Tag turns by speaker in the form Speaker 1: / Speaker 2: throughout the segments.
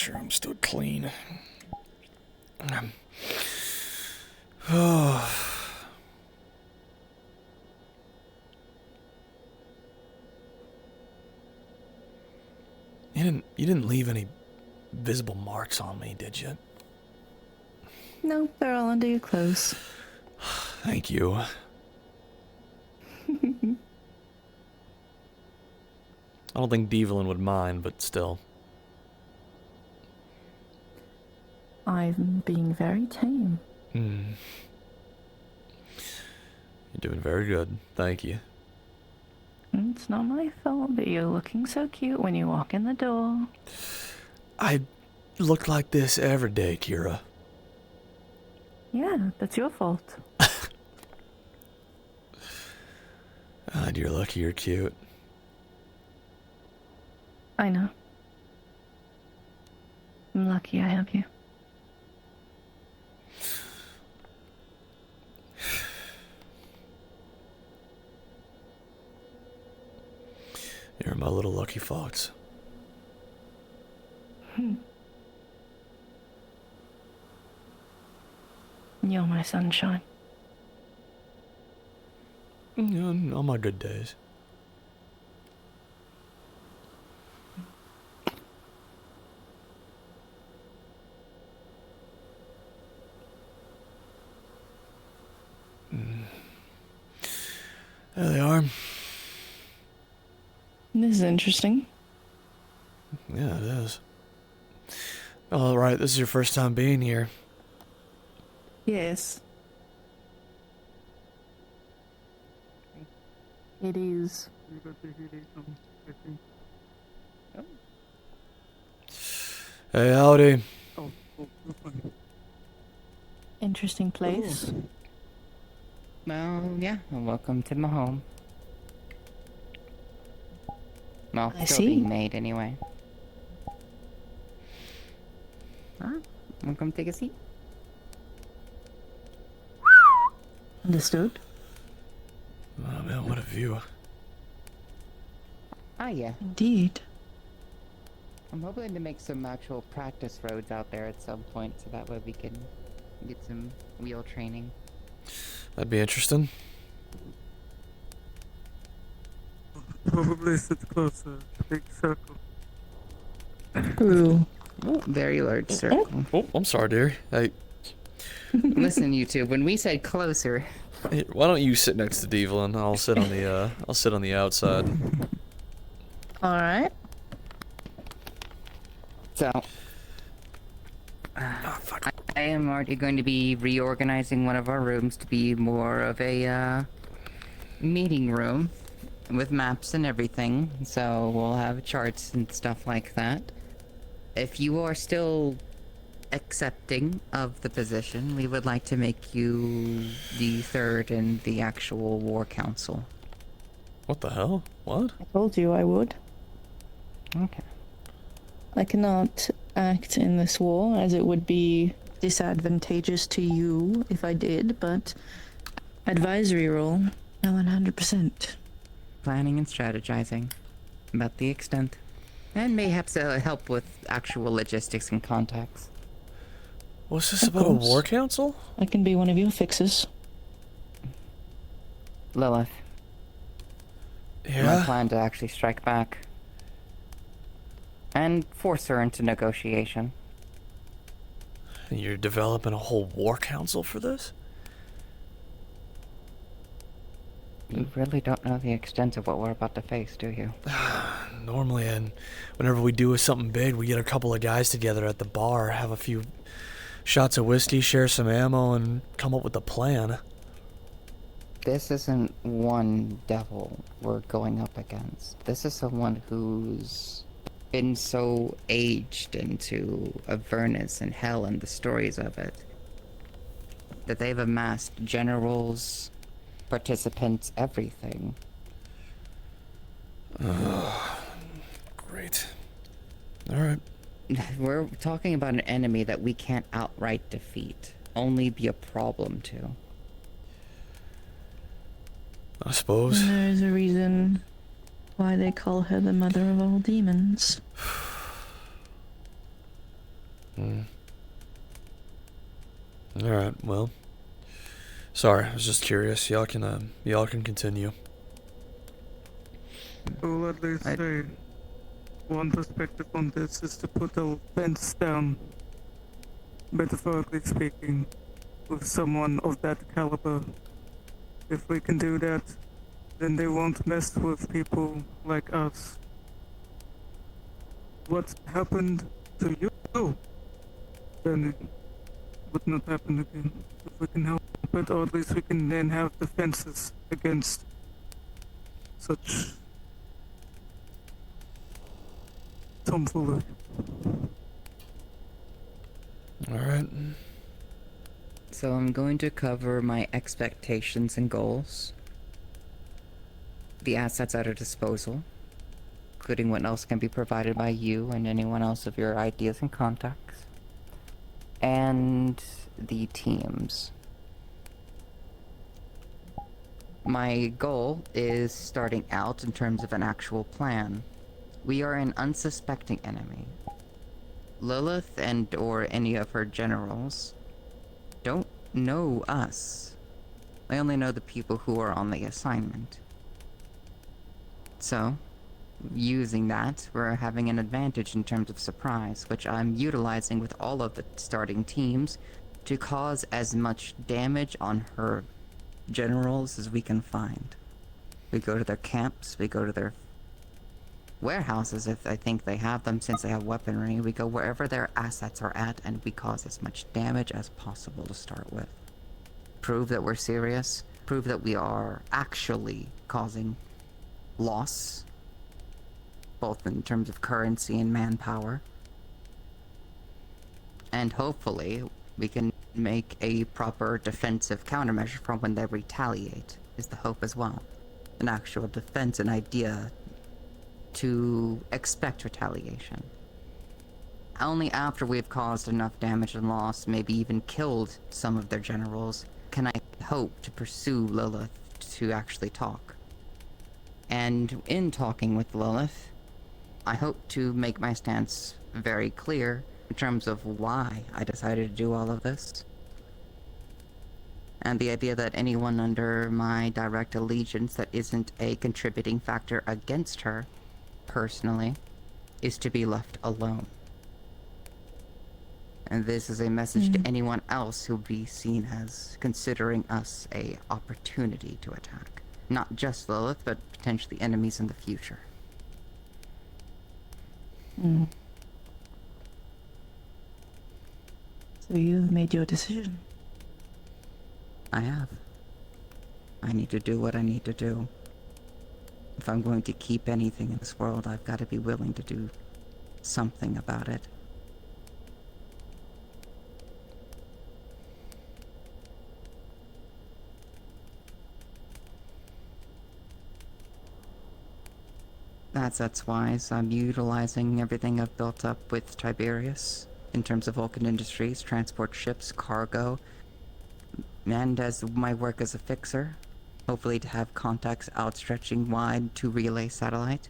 Speaker 1: sure I'm still clean. Oh. You didn't leave any visible marks on me, did you?
Speaker 2: No, they're all under your clothes.
Speaker 1: Thank you. I don't think Devlin would mind, but still.
Speaker 2: I'm being very tame.
Speaker 1: You're doing very good. Thank you.
Speaker 2: It's not my fault, but you're looking so cute when you walk in the door.
Speaker 1: I look like this every day, Kira.
Speaker 2: Yeah, that's your fault.
Speaker 1: God, you're lucky you're cute.
Speaker 2: I know. I'm lucky I have you.
Speaker 1: You're my little lucky fox.
Speaker 2: You're my sunshine.
Speaker 1: On my good days. There they are.
Speaker 2: This is interesting.
Speaker 1: Yeah, it is. All right, this is your first time being here.
Speaker 2: Yes. It is.
Speaker 1: Hey, howdy.
Speaker 2: Interesting place.
Speaker 3: Well, yeah, welcome to my home. Well,
Speaker 2: I
Speaker 3: still
Speaker 2: see.
Speaker 3: being made anyway. Welcome, take a seat.
Speaker 2: Understood.
Speaker 1: Oh man, what a view.
Speaker 3: Ah, yeah.
Speaker 2: Indeed.
Speaker 3: I'm hoping to make some actual practice roads out there at some point, so that way we can get some wheel training.
Speaker 1: That'd be interesting.
Speaker 4: Probably sit closer. Big circle.
Speaker 2: Ooh.
Speaker 3: Oh, very large circle.
Speaker 1: Oh, I'm sorry, dear. Hey,
Speaker 3: Listen, YouTube, when we said closer...
Speaker 1: why don't you sit next to Devlin? I'll sit on the outside.
Speaker 2: Alright.
Speaker 3: So...
Speaker 1: Oh, fuck.
Speaker 3: I am already going to be reorganizing one of our rooms to be more of a, meeting room with maps and everything, so we'll have charts and stuff like that. If you are still accepting of the position, we would like to make you the third in the actual war council.
Speaker 1: What the hell? What?
Speaker 2: I told you I would.
Speaker 3: Okay.
Speaker 2: I cannot act in this war, as it would be disadvantageous to you if I did, but advisory role, 100%.
Speaker 3: Planning and strategizing about the extent. And mayhaps help with actual logistics and contacts.
Speaker 1: What's this
Speaker 2: Of
Speaker 1: about
Speaker 2: course.
Speaker 1: a war council?
Speaker 2: I can be one of your fixers.
Speaker 3: Lilith, my
Speaker 1: Yeah?
Speaker 3: plan to actually strike back. And force her into negotiation.
Speaker 1: You're developing a whole war council for this?
Speaker 3: You really don't know the extent of what we're about to face, do you?
Speaker 1: Normally, and whenever we do something big, we get a couple of guys together at the bar, have a few shots of whiskey, share some ammo, and come up with a plan.
Speaker 3: This isn't one devil we're going up against. This is someone who's been so aged into Avernus and hell and the stories of it that they've amassed generals, participants, everything.
Speaker 1: Great. Alright.
Speaker 3: We're talking about an enemy that we can't outright defeat, only be a problem to.
Speaker 1: I suppose.
Speaker 2: And there is a reason why they call her the mother of all demons.
Speaker 1: Alright, well. Sorry, I was just curious. Y'all can continue.
Speaker 4: I will at least
Speaker 3: I-
Speaker 4: say one perspective on this is to put a fence down, metaphorically speaking, with someone of that caliber. If we can do that, then they won't mess with people like us. What happened to you, then would not happen again. If we can help it, or at least we can then have defenses against such tomfoolery.
Speaker 1: Alright.
Speaker 3: So I'm going to cover my expectations and goals, the assets at our disposal, including what else can be provided by you and anyone else of your ideas and contacts, and the teams. My goal is starting out in terms of an actual plan. We are an unsuspecting enemy. Lilith and or any of her generals don't know us. They only know the people who are on the assignment. So, using that, we're having an advantage in terms of surprise, which I'm utilizing with all of the starting teams to cause as much damage on her generals as we can find. We go to their camps, we go to their warehouses if I think they have them, since they have weaponry. We go wherever their assets are at and we cause as much damage as possible to start with. Prove that we're serious, prove that we are actually causing loss, both in terms of currency and manpower. And hopefully we can make a proper defensive countermeasure from when they retaliate, is the hope as well. An actual defense, an idea to expect retaliation. Only after we've caused enough damage and loss, maybe even killed some of their generals, can I hope to pursue Lilith to actually talk. And in talking with Lilith, I hope to make my stance very clear in terms of why I decided to do all of this. And the idea that anyone under my direct allegiance that isn't a contributing factor against her, personally, is to be left alone. And this is a message to anyone else who'll be seen as considering us a opportunity to attack. Not just Lilith, but potentially enemies in the future.
Speaker 2: So you've made your decision.
Speaker 3: I have. I need to do what I need to do. If I'm going to keep anything in this world, I've got to be willing to do something about it. That's wise. I'm utilizing everything I've built up with Tiberius in terms of Vulcan Industries, transport ships, cargo, and as my work as a fixer, hopefully to have contacts outstretching wide to relay satellite.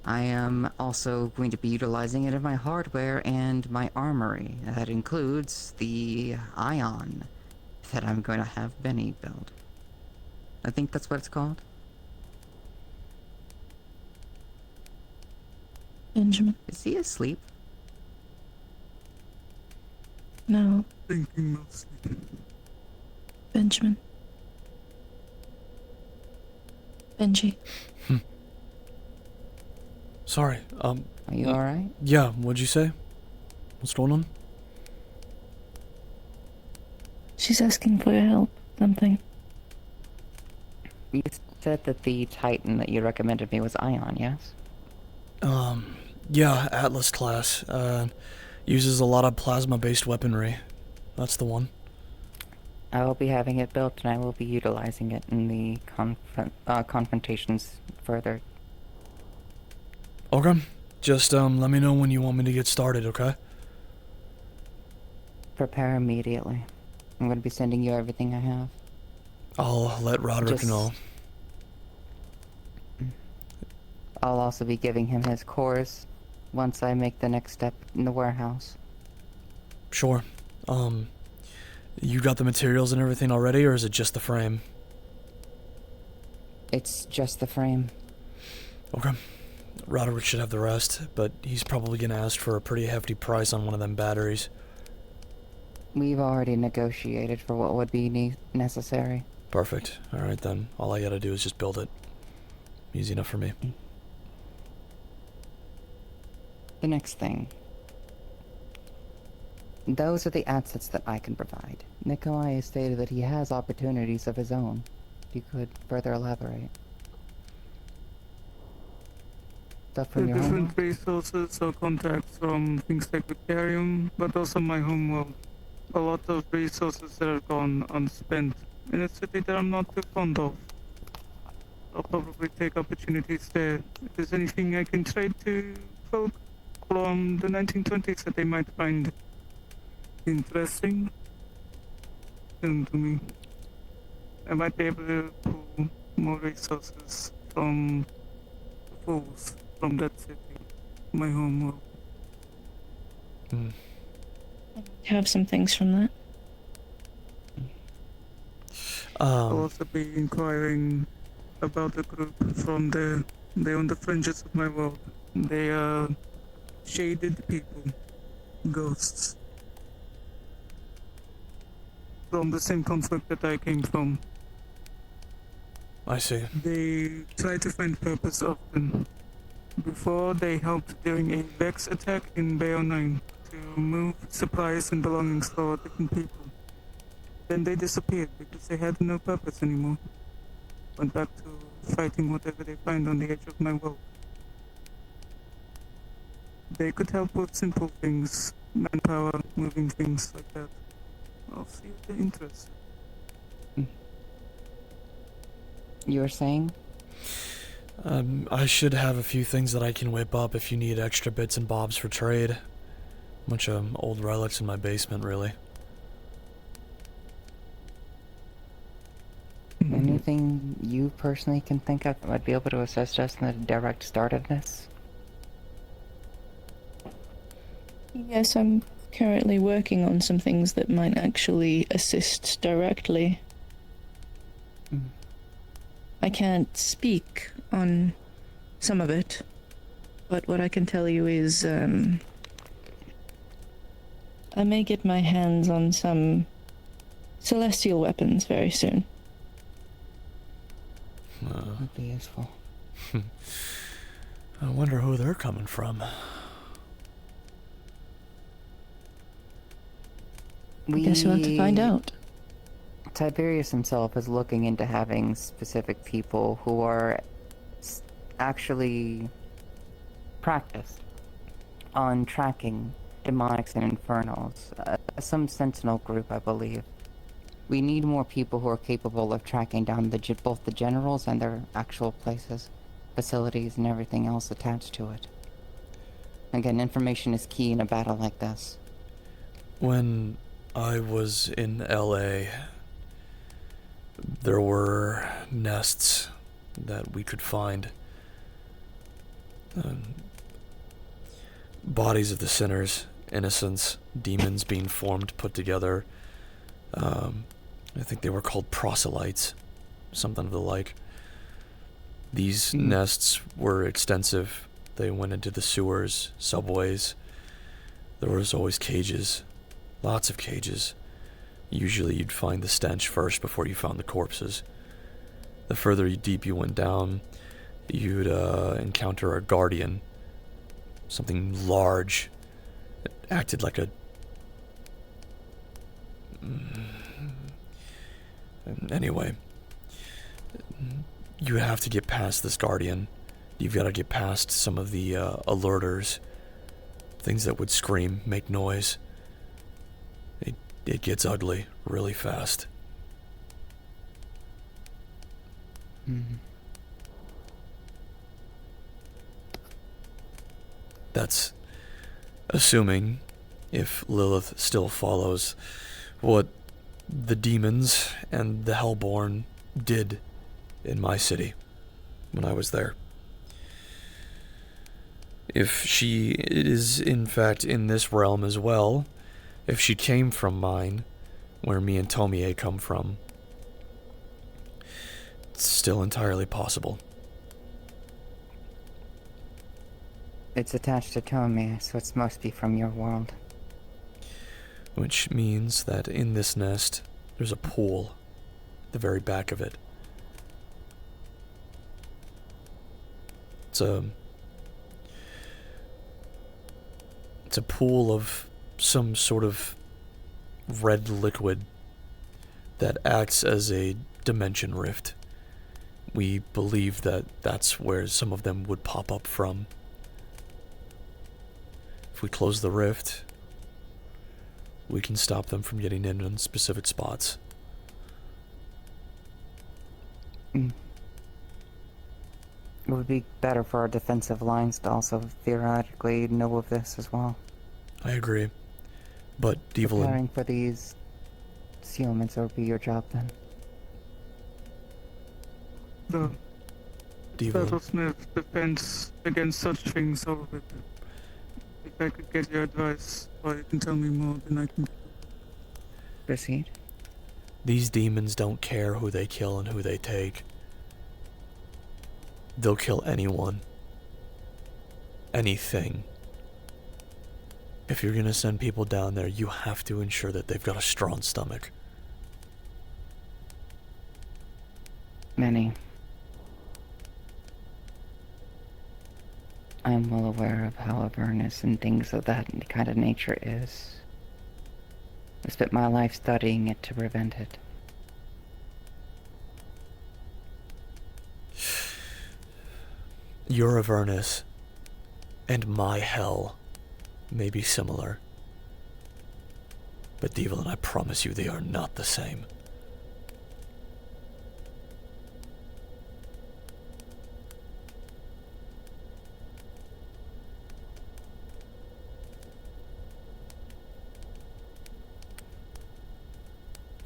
Speaker 3: I am also going to be utilizing it in my hardware and my armory. That includes the Ion that I'm going to have Benny build. I think that's what it's called.
Speaker 2: Benjamin?
Speaker 3: Is he asleep?
Speaker 2: No,
Speaker 4: Thinking mostly.
Speaker 2: Benjamin. Benji.
Speaker 1: Sorry.
Speaker 3: Are you alright?
Speaker 1: Yeah, what'd you say? What's going on?
Speaker 2: She's asking for your help. Something.
Speaker 3: You said that the Titan that you recommended me was Ion, yes?
Speaker 1: Yeah, Atlas class. Uses a lot of plasma-based weaponry. That's the one.
Speaker 3: I will be having it built and I will be utilizing it in the confrontations further.
Speaker 1: Okay. Just, let me know when you want me to get started, okay?
Speaker 3: Prepare immediately. I'm going to be sending you everything I have.
Speaker 1: I'll let Roderick
Speaker 3: Just-
Speaker 1: know.
Speaker 3: I'll also be giving him his cores once I make the next step in the warehouse.
Speaker 1: Sure. You got the materials and everything already, or is it just the frame?
Speaker 3: It's just the frame.
Speaker 1: Okay. Roderick should have the rest, but he's probably gonna ask for a pretty hefty price on one of them batteries.
Speaker 3: We've already negotiated for what would be necessary.
Speaker 1: Perfect. Alright then. All I gotta do is just build it. Easy enough for me.
Speaker 3: The next thing. Those are the assets that I can provide. Nikolai has stated that he has opportunities of his own. You could further elaborate. Stuff from your
Speaker 4: Different
Speaker 3: home?
Speaker 4: resources or contacts from things like Vicarium, but also my homeworld. A lot of resources that have gone unspent in a city that I'm not too fond of. I'll probably take opportunities there. If there's anything I can trade to folk from the 1920s that they might find interesting, send to me. I might be able to pull more resources from fools from that city, my homeworld.
Speaker 2: Have some things from that.
Speaker 4: I'll also be inquiring about a group from there. They're on the fringes of my world. They are shaded people, ghosts. From the same conflict that I came from.
Speaker 1: I see.
Speaker 4: They try to find purpose often. Before, they helped during a Vex attack in Bayo 9 to move supplies and belongings for different people. Then they disappeared because they had no purpose anymore. Went back to fighting whatever they find on the edge of my world. They could help with simple things, manpower, moving things like that. I'll see if they're interested.
Speaker 3: You were saying?
Speaker 1: I should have a few things that I can whip up if you need extra bits and bobs for trade. Bunch of old relics in my basement, really.
Speaker 3: Anything you personally can think of that might be able to assist us in the direct start of this?
Speaker 2: Yes, I'm currently working on some things that might actually assist directly. I can't speak on some of it, but what I can tell you is, I may get my hands on some celestial weapons very soon.
Speaker 3: Would be useful.
Speaker 1: I wonder who they're coming from.
Speaker 2: I guess we'll have to find out.
Speaker 3: Tiberius himself is looking into having specific people who are actually practiced on tracking demonics and infernals. Some sentinel group, I believe. We need more people who are capable of tracking down both the generals and their actual places, facilities, and everything else attached to it. Again, information is key in a battle like this.
Speaker 1: When I was in LA, there were nests that we could find. Bodies of the sinners, innocents, demons being formed, put together. I think they were called proselytes, something of the like. These nests were extensive. They went into the sewers, subways. There was always cages, lots of cages. Usually you'd find the stench first before you found the corpses. The further deep you went down, you'd encounter a guardian, something large. It acted like a... Anyway, you have to get past this guardian. You've got to get past some of the alerters, things that would scream, make noise. It gets ugly really fast. That's assuming if Lilith still follows what the demons and the Hellborn did in my city when I was there. If she is in fact in this realm as well, If she came from mine, where me and Tomie come from, it's still entirely possible.
Speaker 3: It's attached to Tomie, so it must be from your world.
Speaker 1: Which means that in this nest, there's a pool at the very back of it. It's a pool of some sort of red liquid that acts as a dimension rift. We believe that that's where some of them would pop up from. If we close the rift, we can stop them from getting in on specific spots.
Speaker 3: It would be better for our defensive lines to also theoretically know of this as well.
Speaker 1: I agree. But Devlin,
Speaker 3: Preparing for these sealments would be your job then.
Speaker 4: The
Speaker 1: Devlin,
Speaker 4: Battlesmith defense against such things, all of it. If I could get your advice, or you can tell me more, then I can.
Speaker 3: Proceed.
Speaker 1: these demons don't care who they kill and who they take. They'll kill anyone. Anything. If you're gonna send people down there, you have to ensure that they've got a strong stomach.
Speaker 3: Many. I'm well aware of how Avernus and things of that kind of nature is. I spent my life studying it to prevent it.
Speaker 1: Your Avernus and my hell may be similar, but Devlin, I promise you they are not the same.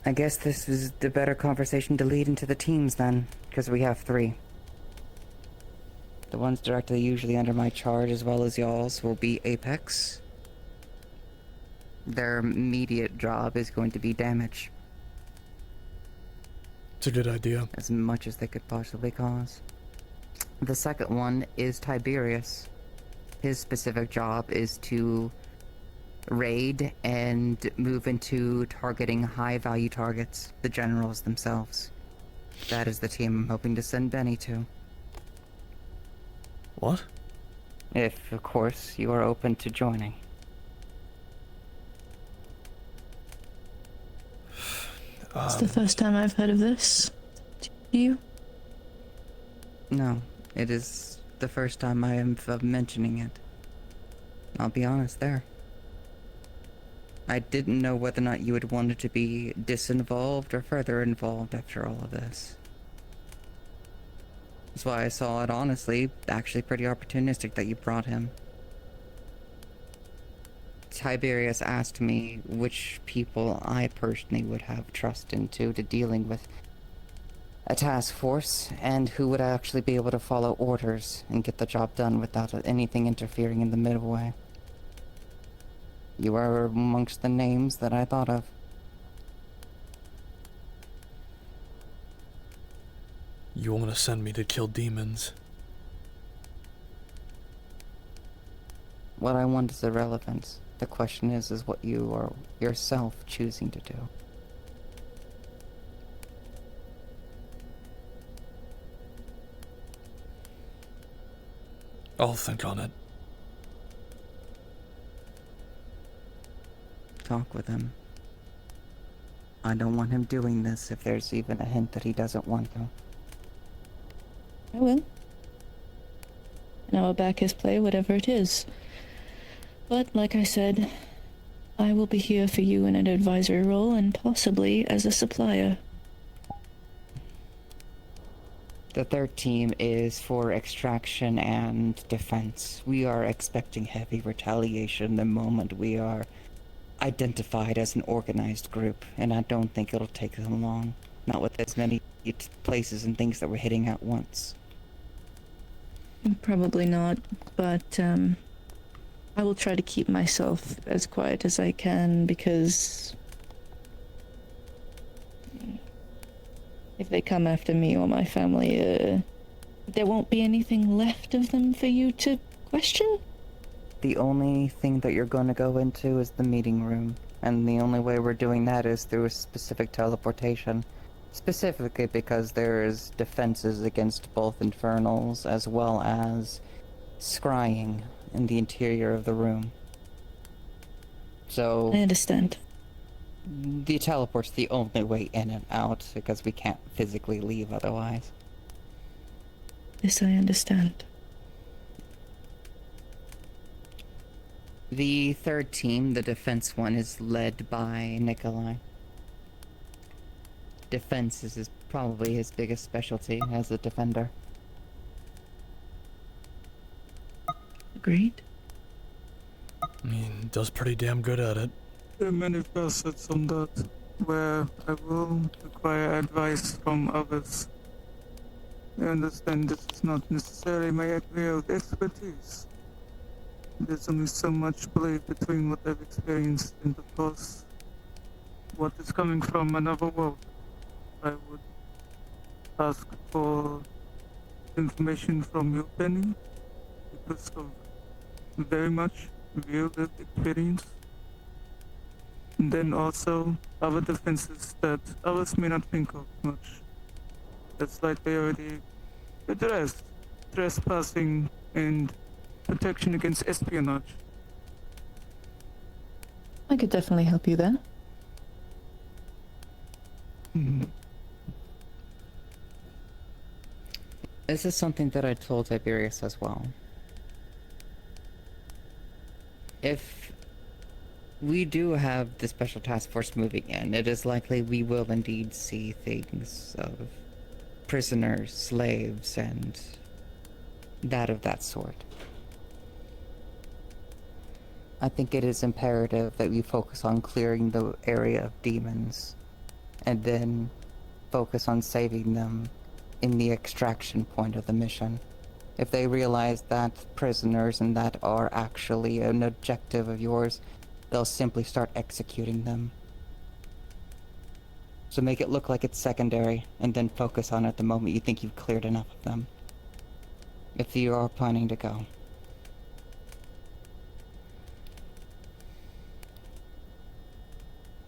Speaker 3: I guess this is the better conversation to lead into the teams then, because we have 3. The ones directly usually under my charge as well as y'all's will be Apex. Their immediate job is going to be damage,
Speaker 1: It's a good idea.
Speaker 3: as much as they could possibly cause. The second one is Tiberius. His specific job is to raid and move into targeting high-value targets, the generals themselves. That is the team I'm hoping to send Benny to.
Speaker 1: What?
Speaker 3: If, of course, you are open to joining.
Speaker 2: It's the first time I've heard of this. Do you?
Speaker 3: No, it is the first time I am mentioning it. I'll be honest there. I didn't know whether or not you had wanted to be disinvolved or further involved after all of this. That's why I saw it, honestly, actually pretty opportunistic that you brought him. Tiberius asked me which people I personally would have trust into to dealing with a task force, and who would actually be able to follow orders and get the job done without anything interfering in the middle way. You are amongst the names that I thought of.
Speaker 1: You want to send me to kill demons?
Speaker 3: What I want is irrelevant. The question is what you are yourself choosing to do.
Speaker 1: I'll think on it.
Speaker 3: Talk with him. I don't want him doing this if there's even a hint that he doesn't want to.
Speaker 2: I will. And I will back his play, whatever it is. But, like I said, I will be here for you in an advisory role and possibly as a supplier.
Speaker 3: The third team is for extraction and defense. We are expecting heavy retaliation the moment we are identified as an organized group, and I don't think it'll take them long. Not with as many places and things that we're hitting at once.
Speaker 2: Probably not, but, I will try to keep myself as quiet as I can because if they come after me or my family, there won't be anything left of them for you to question.
Speaker 3: The only thing that you're going to go into is the meeting room, and the only way we're doing that is through a specific teleportation. Specifically because there's defenses against both infernals as well as scrying in the interior of the room. So
Speaker 2: I understand.
Speaker 3: the teleport's the only way in and out because we can't physically leave otherwise.
Speaker 2: This I understand.
Speaker 3: The third team, the defense one, is led by Nikolai. Defense is probably his biggest specialty as a defender.
Speaker 2: Agreed.
Speaker 1: He does pretty damn good at it.
Speaker 4: There are many facets on that where I will require advice from others. I understand this is not necessarily my area of expertise. There's only so much blade between what I've experienced and, of course, what is coming from another world. I would ask for information from you, Penny, because of very much real-lived experience. And then also other defenses that others may not think of much. That's like they already addressed. Trespassing and protection against espionage.
Speaker 2: I could definitely help you there.
Speaker 3: This is something that I told Tiberius as well. If we do have the special task force moving in, it is likely we will indeed see things of prisoners, slaves, and that of that sort. I think it is imperative that we focus on clearing the area of demons, and then focus on saving them in the extraction point of the mission. If they realize that prisoners and that are actually an objective of yours, they'll simply start executing them. So make it look like it's secondary, and then focus on it the moment you think you've cleared enough of them. If you are planning to go.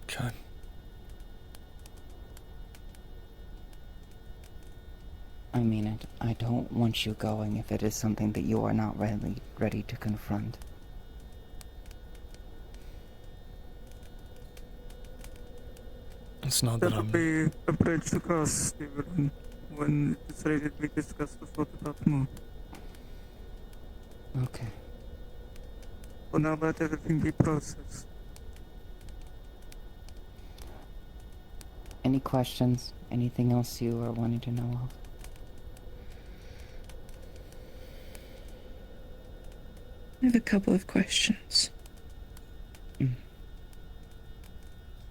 Speaker 1: Okay.
Speaker 3: I mean it. I don't want you going if it is something that you are not ready to confront.
Speaker 1: It's not that
Speaker 4: That'll
Speaker 1: I'm...
Speaker 4: be a bridge to cross, Stephen, when it's ready to be discussed the thought about more.
Speaker 3: Okay.
Speaker 4: For now, let everything be processed.
Speaker 3: Any questions? Anything else you are wanting to know of?
Speaker 2: I have a couple of questions.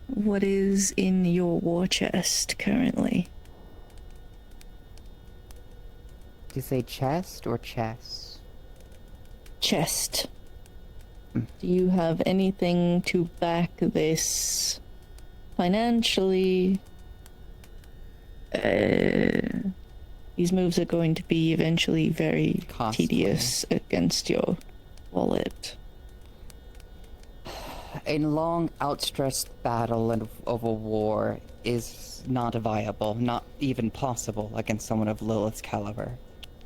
Speaker 2: What is in your war chest currently?
Speaker 3: Do you say chest or chess?
Speaker 2: Chest. Do you have anything to back this financially? These moves are going to be eventually very
Speaker 3: Costly.
Speaker 2: tedious against your wallet.
Speaker 3: A long, outstretched battle of a war is not viable, not even possible against someone of Lilith's caliber.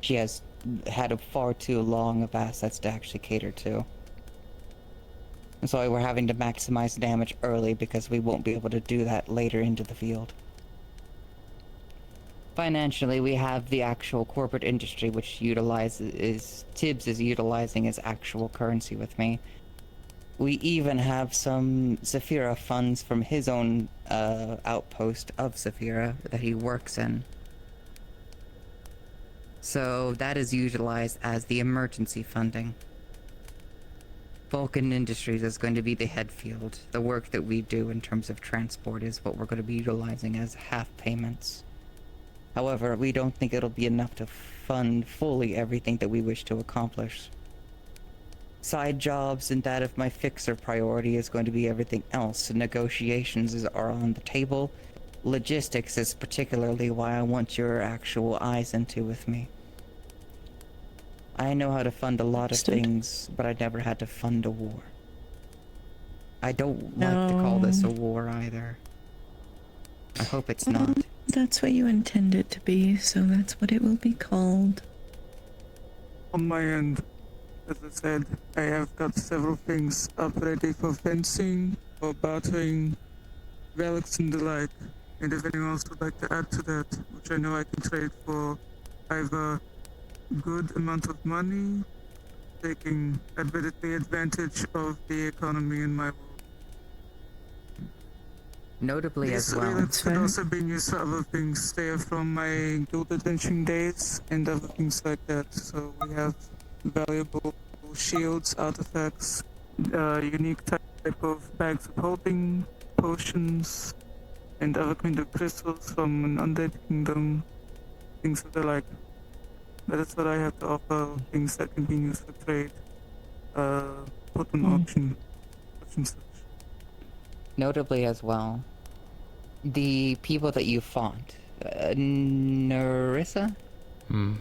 Speaker 3: She has had a far too long of assets to actually cater to. And so we're having to maximize damage early because we won't be able to do that later into the field. Financially, we have the actual corporate industry, which Tibbs is utilizing as actual currency with me. We even have some Zephyra funds from his own outpost of Zephyra that he works in. So that is utilized as the emergency funding. Vulcan Industries is going to be the head field. The work that we do in terms of transport is what we're going to be utilizing as half payments. However, we don't think it'll be enough to fund fully everything that we wish to accomplish. side jobs and that of my fixer priority is going to be everything else. Are on the table. Logistics is particularly why I want your actual eyes into with me. I know how to fund a lot of
Speaker 2: Understood.
Speaker 3: things, but I never had to fund a war. I don't like to call this a war either. I hope it's not.
Speaker 2: That's what you intend it to be, so that's what it will be called.
Speaker 4: On my end, as I said, I have got several things up ready for fencing, for bartering, relics and the like. And if anyone else would like to add to that, which I know I can trade for either good amount of money, taking admittedly advantage of the economy in my world.
Speaker 3: Notably
Speaker 4: These
Speaker 3: as well.
Speaker 4: relics could
Speaker 2: fair.
Speaker 4: also be used for other things. They are from my guild adventuring days and other things like that. So we have valuable shields, artifacts, unique type of bags of holding, potions, and other kind of crystals from an undead kingdom, things of the like. That is what I have to offer, things that can be used for trade, put on auction, such and such.
Speaker 3: Notably as well, the people that you fought, Narissa,
Speaker 1: Hmm.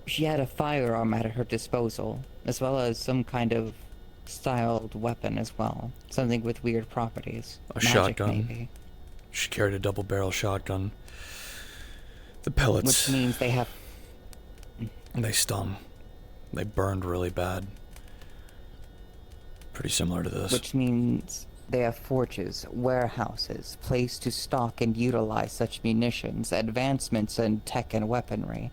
Speaker 3: she had a firearm at her disposal, as well as some kind of styled weapon as well. Something with weird properties.
Speaker 1: A
Speaker 3: Magic,
Speaker 1: shotgun.
Speaker 3: maybe.
Speaker 1: She carried a double-barrel shotgun. The pellets,
Speaker 3: Which means they have...
Speaker 1: they stung. They burned really bad. Pretty similar to this.
Speaker 3: Which means they have forges, warehouses, place to stock and utilize such munitions, advancements in tech and weaponry,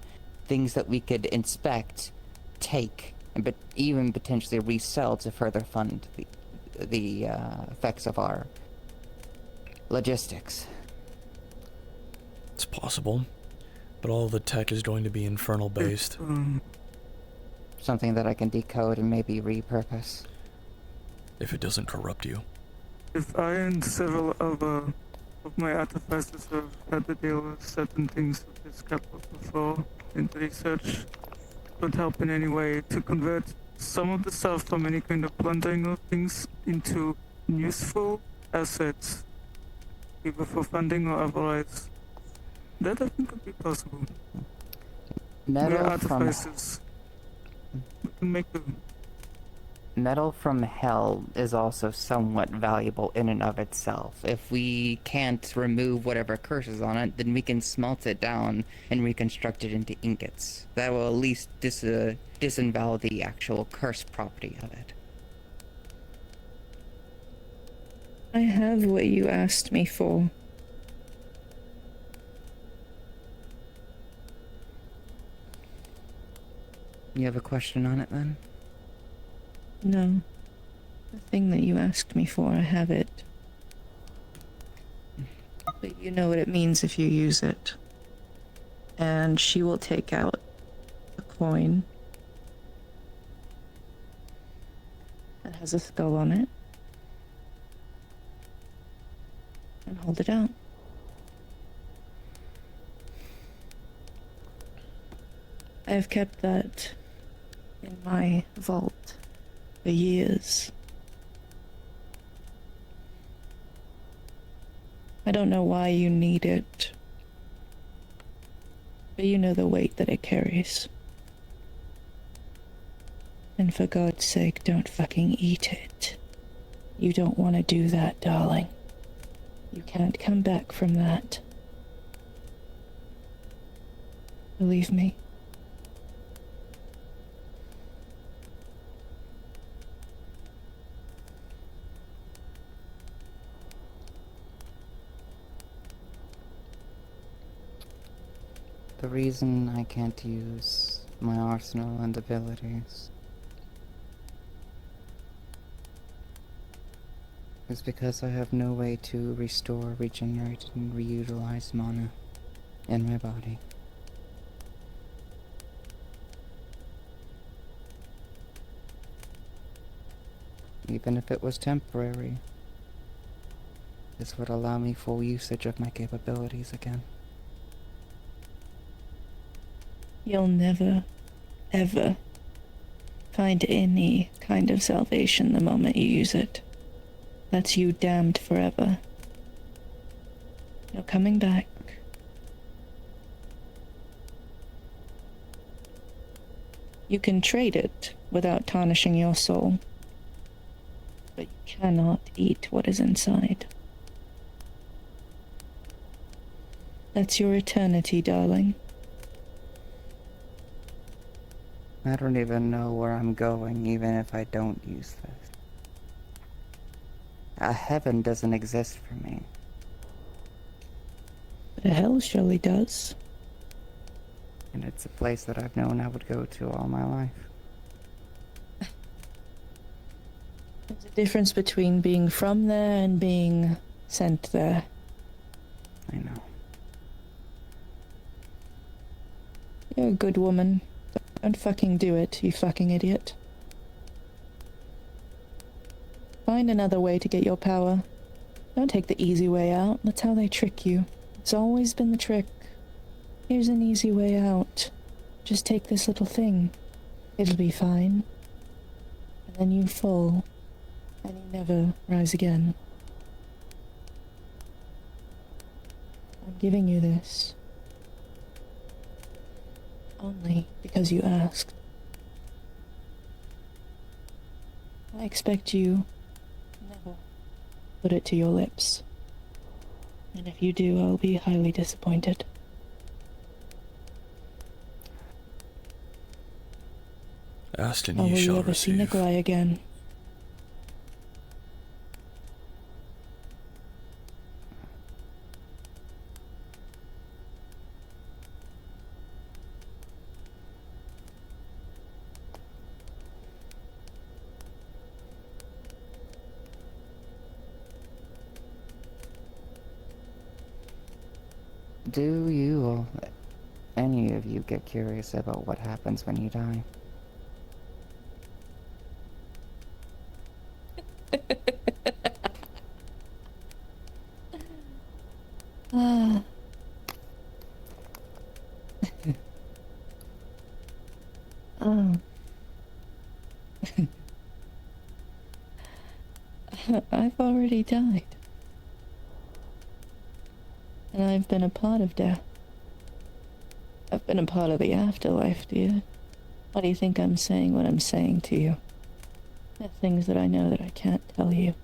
Speaker 3: things that we could inspect, take, but even potentially resell to further fund the effects of our logistics.
Speaker 1: It's possible. But all the tech is going to be infernal-based.
Speaker 3: Something that I can decode and maybe repurpose.
Speaker 1: If it doesn't corrupt you.
Speaker 4: If I and several other of my artificers have had to deal with certain things with this capital before, and research could help in any way to convert some of the stuff from any kind of plundering of things into useful assets, either for funding or otherwise. That I think could be possible. We're
Speaker 3: Metal from
Speaker 4: artificers. We can make them.
Speaker 3: Metal from hell is also somewhat valuable in and of itself. If we can't remove whatever curse is on it, then we can smelt it down and reconstruct it into ingots. That will at least disavow the actual curse property of it.
Speaker 2: I have what you asked me for.
Speaker 3: You have a question on it then?
Speaker 2: No. The thing that you asked me for, I have it. But you know what it means if you use it. And she will take out a coin that has a skull on it and hold it out. I have kept that in my vault for years. I don't know why you need it, but you know the weight that it carries. And for God's sake, don't fucking eat it. You don't want to do that, darling. You can't come back from that. Believe me.
Speaker 3: The reason I can't use my arsenal and abilities is because I have no way to restore, regenerate, and reutilize mana in my body. Even if it was temporary, this would allow me full usage of my capabilities again.
Speaker 2: You'll never, ever find any kind of salvation the moment you use it. That's you damned forever. No coming back. You can trade it without tarnishing your soul, but you cannot eat what is inside. That's your eternity, darling.
Speaker 3: I don't even know where I'm going, even if I don't use this. A heaven doesn't exist for me.
Speaker 2: But a hell surely does.
Speaker 3: And it's a place that I've known I would go to all my life.
Speaker 2: There's a difference between being from there and being sent there.
Speaker 3: I know.
Speaker 2: You're a good woman. Don't fucking do it, you fucking idiot. Find another way to get your power. Don't take the easy way out. That's how they trick you. It's always been the trick. Here's an easy way out. Just take this little thing. It'll be fine. And then you fall. And you never rise again. I'm giving you this. Only because you asked. I expect you never put it to your lips. And if you do, I'll be highly disappointed.
Speaker 1: Ask and
Speaker 2: How
Speaker 1: ye
Speaker 2: will you
Speaker 1: shall
Speaker 2: ever see
Speaker 1: receive.
Speaker 2: Nikolai again?
Speaker 3: Do you, or any of you, get curious about what happens when you die?
Speaker 2: Ah. Oh. I've already died. And I've been a part of death. I've been a part of the afterlife, dear. Why do you think I'm saying what I'm saying to you? There are things that I know that I can't tell you.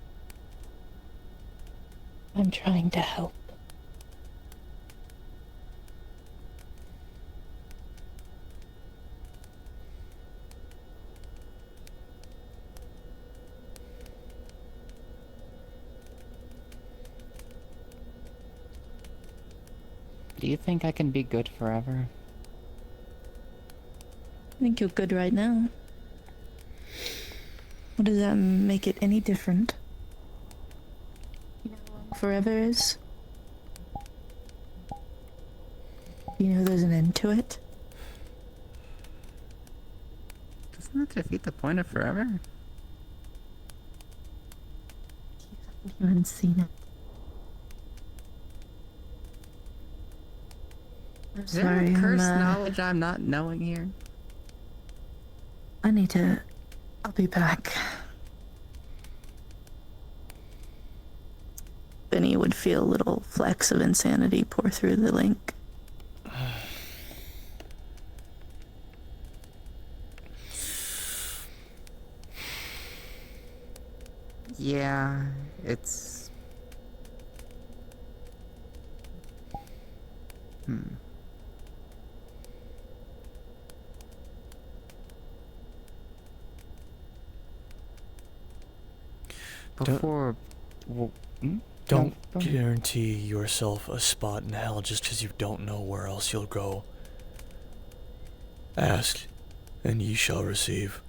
Speaker 2: I'm trying to help.
Speaker 3: Do you think I can be good forever?
Speaker 2: I think you're good right now. What does that make it any different? You know how long forever is? You know there's an end to it?
Speaker 3: Doesn't that defeat the point of forever?
Speaker 2: You haven't seen it. I'm
Speaker 3: Is there
Speaker 2: sorry,
Speaker 3: any cursed
Speaker 2: I'm,
Speaker 3: knowledge I'm not knowing here?
Speaker 2: I need to... I'll be back. Benny would feel little flecks of insanity pour through the link.
Speaker 3: Yeah, it's... Before...
Speaker 1: Don't
Speaker 3: No,
Speaker 1: guarantee yourself a spot in hell just because you don't know where else you'll go. Ask, and ye shall receive.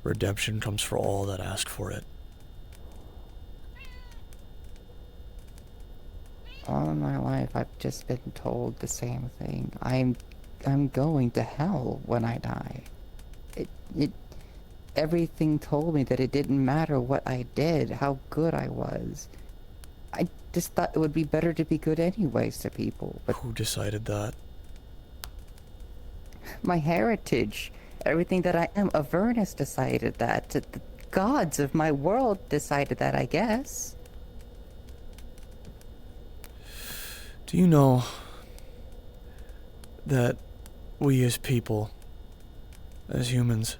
Speaker 1: Redemption comes for all that ask for it.
Speaker 3: All my life, I've just been told the same thing. I'm going to hell when I die. Everything told me that it didn't matter what I did, how good I was. I just thought it would be better to be good anyways to people, but
Speaker 1: Who decided that?
Speaker 3: my heritage, everything that I am. Avernus decided that. The gods of my world decided that, I guess.
Speaker 1: Do you know that we as people, as humans,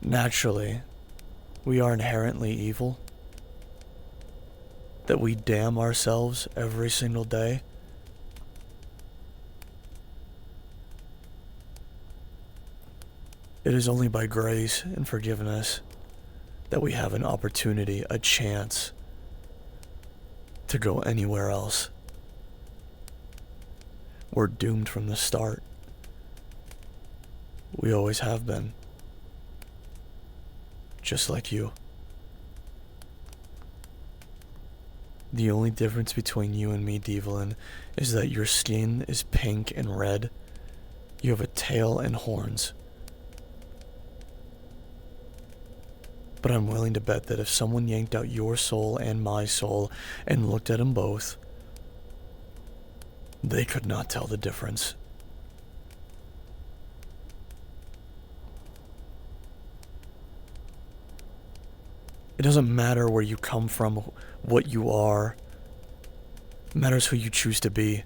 Speaker 1: naturally, we are inherently evil? That we damn ourselves every single day? It is only by grace and forgiveness that we have an opportunity, a chance to go anywhere else. We're doomed from the start. We always have been. Just like you. The only difference between you and me, Devlin, is that your skin is pink and red. You have a tail and horns. But I'm willing to bet that if someone yanked out your soul and my soul and looked at them both, they could not tell the difference. It doesn't matter where you come from, what you are. It matters who you choose to be.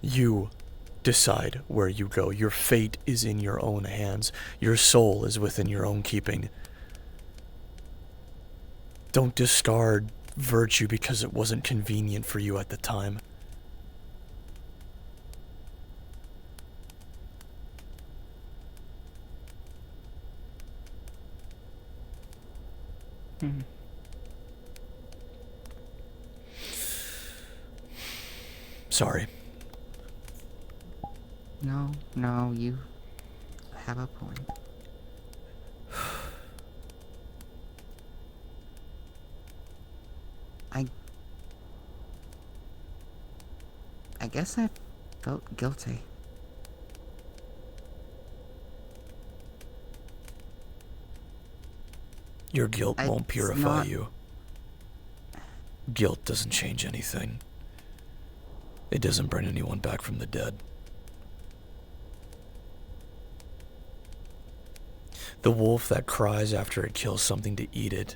Speaker 1: You decide where you go. Your fate is in your own hands. Your soul is within your own keeping. Don't discard virtue because it wasn't convenient for you at the time. Sorry.
Speaker 3: No, you have a point. I guess I felt guilty.
Speaker 1: Your guilt won't
Speaker 3: It's
Speaker 1: purify
Speaker 3: not-
Speaker 1: you. Guilt doesn't change anything. It doesn't bring anyone back from the dead. The wolf that cries after it kills something to eat it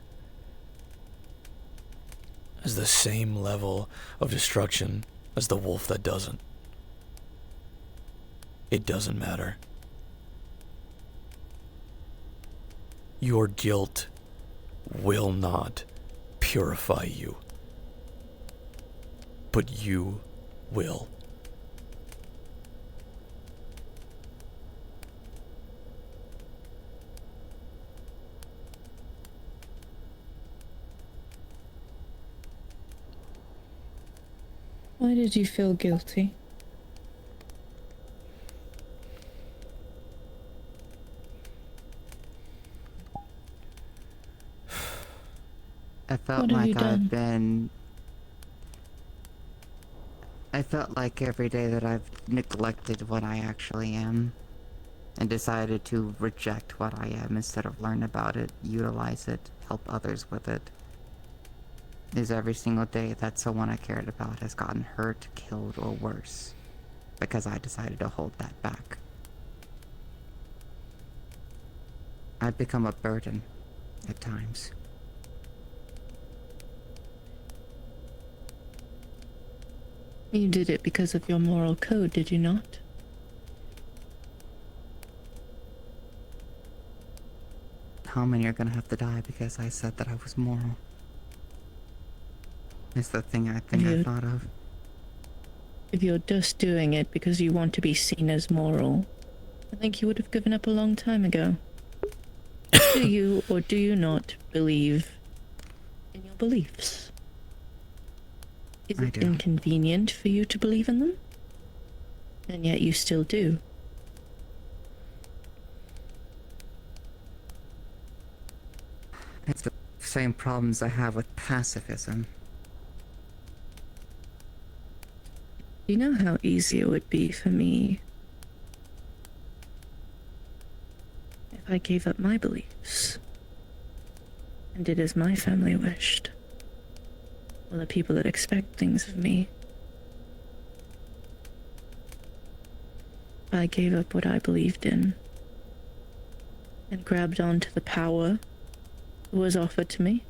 Speaker 1: has the same level of destruction as the wolf that doesn't. It doesn't matter. Your guilt will not purify you, but you will.
Speaker 2: Why did you feel guilty?
Speaker 3: I felt
Speaker 2: What have you
Speaker 3: like
Speaker 2: done?
Speaker 3: I've been... I felt like every day that I've neglected what I actually am and decided to reject what I am instead of learn about it, utilize it, help others with it. Is every single day that someone I cared about has gotten hurt, killed, or worse because I decided to hold that back. I've become a burden at times.
Speaker 2: You did it because of your moral code, did you not?
Speaker 3: How many are gonna have to die because I said that I was moral? It's the thing I
Speaker 2: You-
Speaker 3: thought of.
Speaker 2: If you're just doing it because you want to be seen as moral, I think you would have given up a long time ago. Do you or do you not believe in your beliefs? Is
Speaker 3: I
Speaker 2: it
Speaker 3: do.
Speaker 2: inconvenient for you to believe in them? And yet you still do.
Speaker 3: It's the same problems I have with pacifism.
Speaker 2: You know how easy it would be for me if I gave up my beliefs and did as my family wished. Or the people that expect things of me. I gave up what I believed in and grabbed onto the power that was offered to me.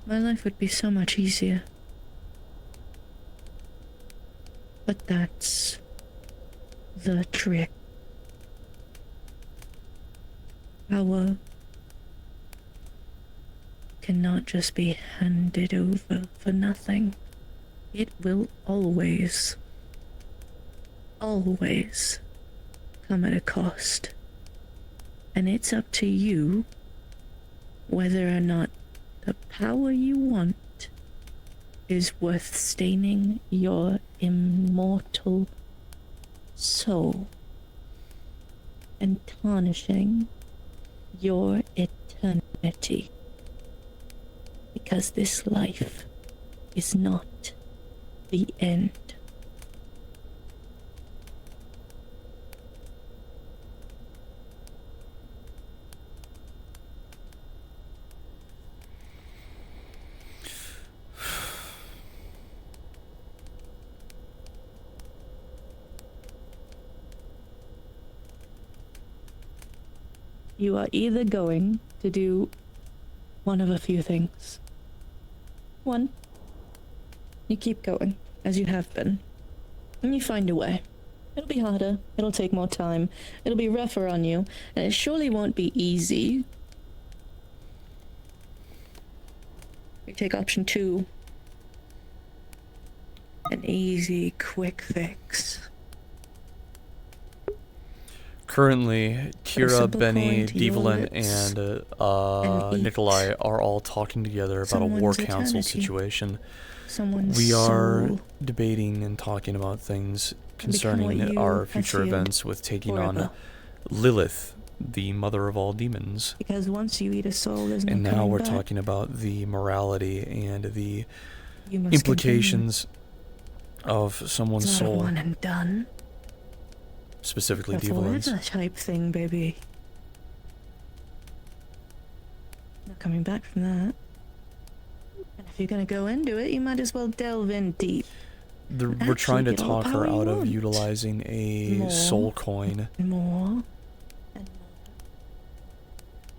Speaker 2: My life would be so much easier. But that's the trick. Power cannot just be handed over for nothing. It will always come at a cost. And it's up to you whether or not the power you want is worth staining your immortal soul and tarnishing your eternity. Because this life is not the end. You are either going to do one of a few things. One, you keep going, as you have been, and you find a way. It'll be harder, it'll take more time, it'll be rougher on you, and it surely won't be easy. You take option 2. An easy, quick fix.
Speaker 1: Currently, Kira,
Speaker 2: simple
Speaker 1: Benny,
Speaker 2: coin to your
Speaker 1: Develin,
Speaker 2: lips
Speaker 1: and
Speaker 2: and eat
Speaker 1: Nikolai are all talking together about a war
Speaker 2: someone's
Speaker 1: council
Speaker 2: eternity.
Speaker 1: situation.
Speaker 2: Someone's
Speaker 1: We are
Speaker 2: soul.
Speaker 1: debating and talking about things
Speaker 2: become what
Speaker 1: concerning
Speaker 2: you
Speaker 1: our
Speaker 2: have
Speaker 1: future
Speaker 2: feared
Speaker 1: events with taking on
Speaker 2: forever.
Speaker 1: Lilith, the mother of all demons.
Speaker 2: Because once you eat a soul, there's no
Speaker 1: And now
Speaker 2: coming
Speaker 1: we're
Speaker 2: back.
Speaker 1: talking about the morality and the
Speaker 2: You must
Speaker 1: implications of someone's
Speaker 2: continue. It's not a
Speaker 1: soul,
Speaker 2: one and done.
Speaker 1: specifically
Speaker 2: A
Speaker 1: Develin's.
Speaker 2: forever type thing, baby. No coming back from that. And if you're gonna go into it, you might as well delve in deep.
Speaker 1: We're trying to
Speaker 2: Actually, get all the
Speaker 1: talk her
Speaker 2: power you
Speaker 1: out of
Speaker 2: want.
Speaker 1: utilizing a
Speaker 2: More.
Speaker 1: soul coin.
Speaker 2: More and more.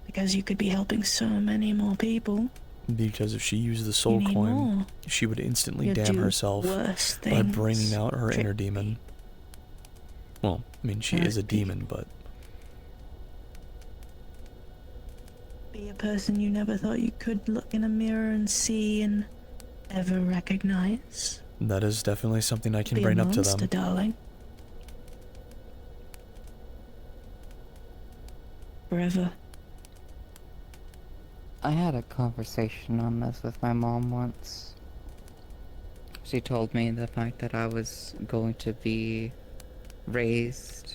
Speaker 2: Because you could be helping so many more people.
Speaker 1: Because if she used the
Speaker 2: You
Speaker 1: soul
Speaker 2: need
Speaker 1: coin,
Speaker 2: more.
Speaker 1: she would instantly
Speaker 2: You'll
Speaker 1: damn
Speaker 2: do
Speaker 1: herself
Speaker 2: worse
Speaker 1: by
Speaker 2: things.
Speaker 1: bringing out her inner
Speaker 2: Trick
Speaker 1: demon.
Speaker 2: me.
Speaker 1: Well, I mean, she is a
Speaker 2: Trick me.
Speaker 1: demon, but
Speaker 2: Be a person you never thought you could look in a mirror and see and ever recognize.
Speaker 1: that is definitely something I can
Speaker 2: Be
Speaker 1: bring
Speaker 2: a
Speaker 1: up to
Speaker 2: monster,
Speaker 1: them.
Speaker 2: darling. Forever.
Speaker 3: I had a conversation on this with my mom once. She told me the fact that I was going to be raised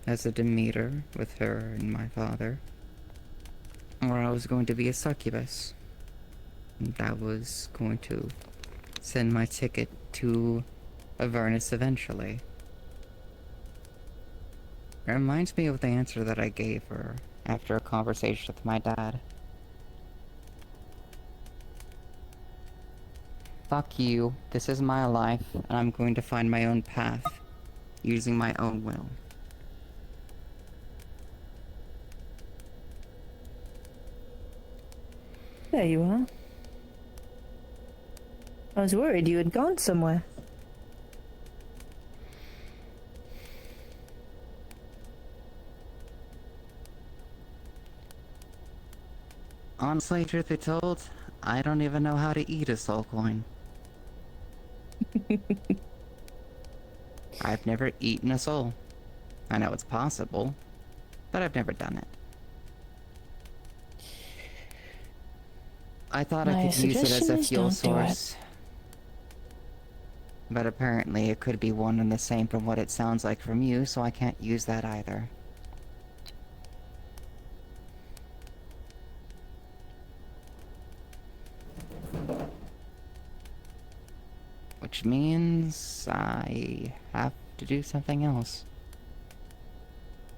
Speaker 3: as a Demeter with her and my father, or I was going to be a succubus. And that was going to send my ticket to Avernus eventually. It reminds me of the answer that I gave her after a conversation with my dad. Fuck you, this is my life, and I'm going to find my own path, using my own will.
Speaker 2: There you are. I was worried you had gone somewhere.
Speaker 3: Honestly, truth be told, I don't even know how to eat a soul coin. I've never eaten a soul. I know it's possible, but I've never done it. I thought I
Speaker 2: My
Speaker 3: could use it as
Speaker 2: suggestion
Speaker 3: a
Speaker 2: is
Speaker 3: fuel
Speaker 2: don't do it.
Speaker 3: source. But apparently it could be one and the same from what it sounds like from you, so I can't use that either. Which means I have to do something else.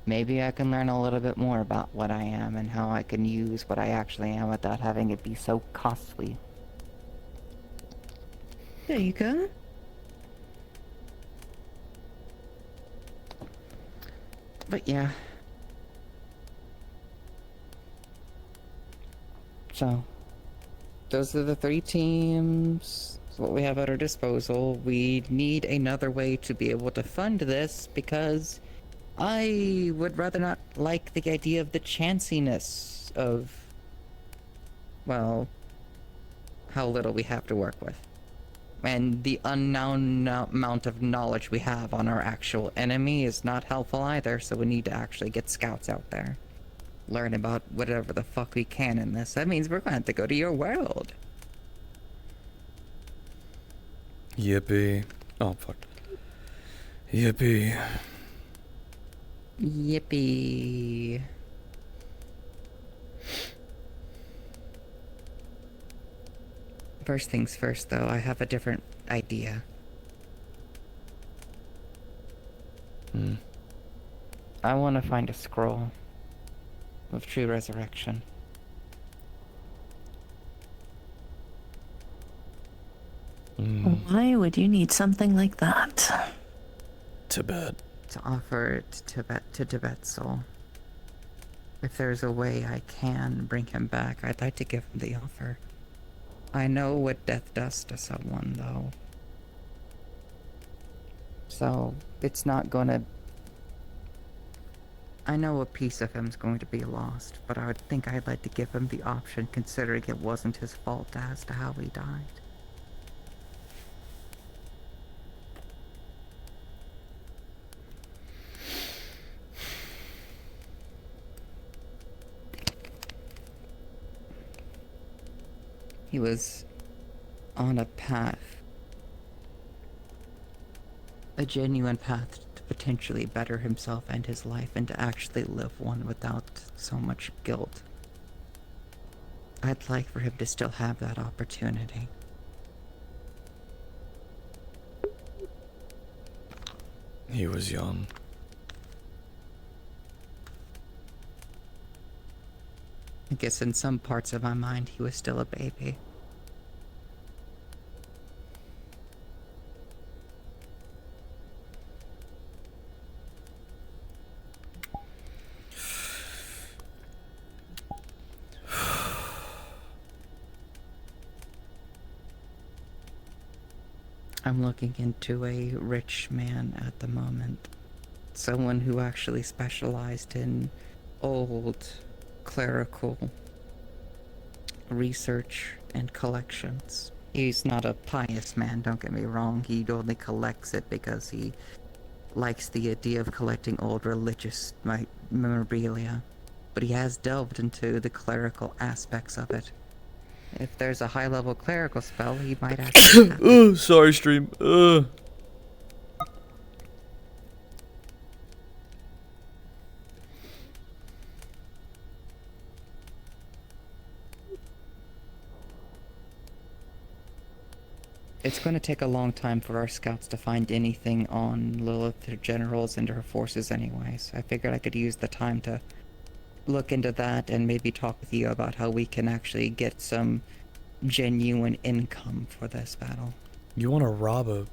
Speaker 3: maybe I can learn a little bit more about what I am and how I can use what I actually am without having it be so costly.
Speaker 2: There you go.
Speaker 3: But yeah. So, those are the 3 teams. That's what we have at our disposal. We need another way to be able to fund this because I would rather not like the idea of the chanciness of, well, how little we have to work with. And the unknown amount of knowledge we have on our actual enemy is not helpful either, so we need to actually get scouts out there. Learn about whatever the fuck we can in this. That means we're gonna have to go to your world.
Speaker 1: Yippee. Oh, fuck. Yippee.
Speaker 3: Yippee. First things first, though, I have a different idea.
Speaker 1: Hmm.
Speaker 3: I want to find a scroll of true resurrection.
Speaker 2: Why would you need something like that?
Speaker 1: Tibet.
Speaker 3: To offer it to Tibet's soul. If there's a way I can bring him back, I'd like to give him the offer. I know what death does to someone, though. So, it's not gonna... I know a piece of him's going to be lost, but I would think I'd like to give him the option, considering it wasn't his fault as to how he died. He was on a path. A genuine path to potentially better himself and his life and to actually live one without so much guilt. I'd like for him to still have that opportunity.
Speaker 1: He was young.
Speaker 3: I guess in some parts of my mind he was still a baby. I'm looking into a rich man at the moment. Someone who actually specialized in old clerical research and collections. He's not a pious man, don't get me wrong. He only collects it because he likes the idea of collecting old religious memorabilia. But he has delved into the clerical aspects of it. If there's a high-level clerical spell, he might actually have it.
Speaker 1: Oh, sorry, stream.
Speaker 3: It's going to take a long time for our scouts to find anything on Lilith, her generals, and her forces anyways. I figured I could use the time to look into that and maybe talk with you about how we can actually get some genuine income for this battle.
Speaker 1: You want to rob a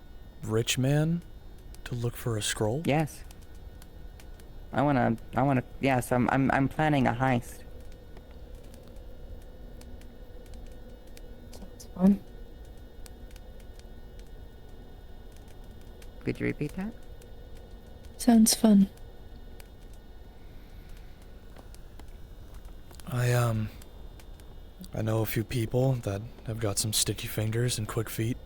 Speaker 1: rich man to look for a scroll?
Speaker 3: Yes. Yes, I'm planning a heist.
Speaker 2: Sounds fun.
Speaker 3: Could you repeat that?
Speaker 2: Sounds fun.
Speaker 1: I know a few people that have got some sticky fingers and quick feet.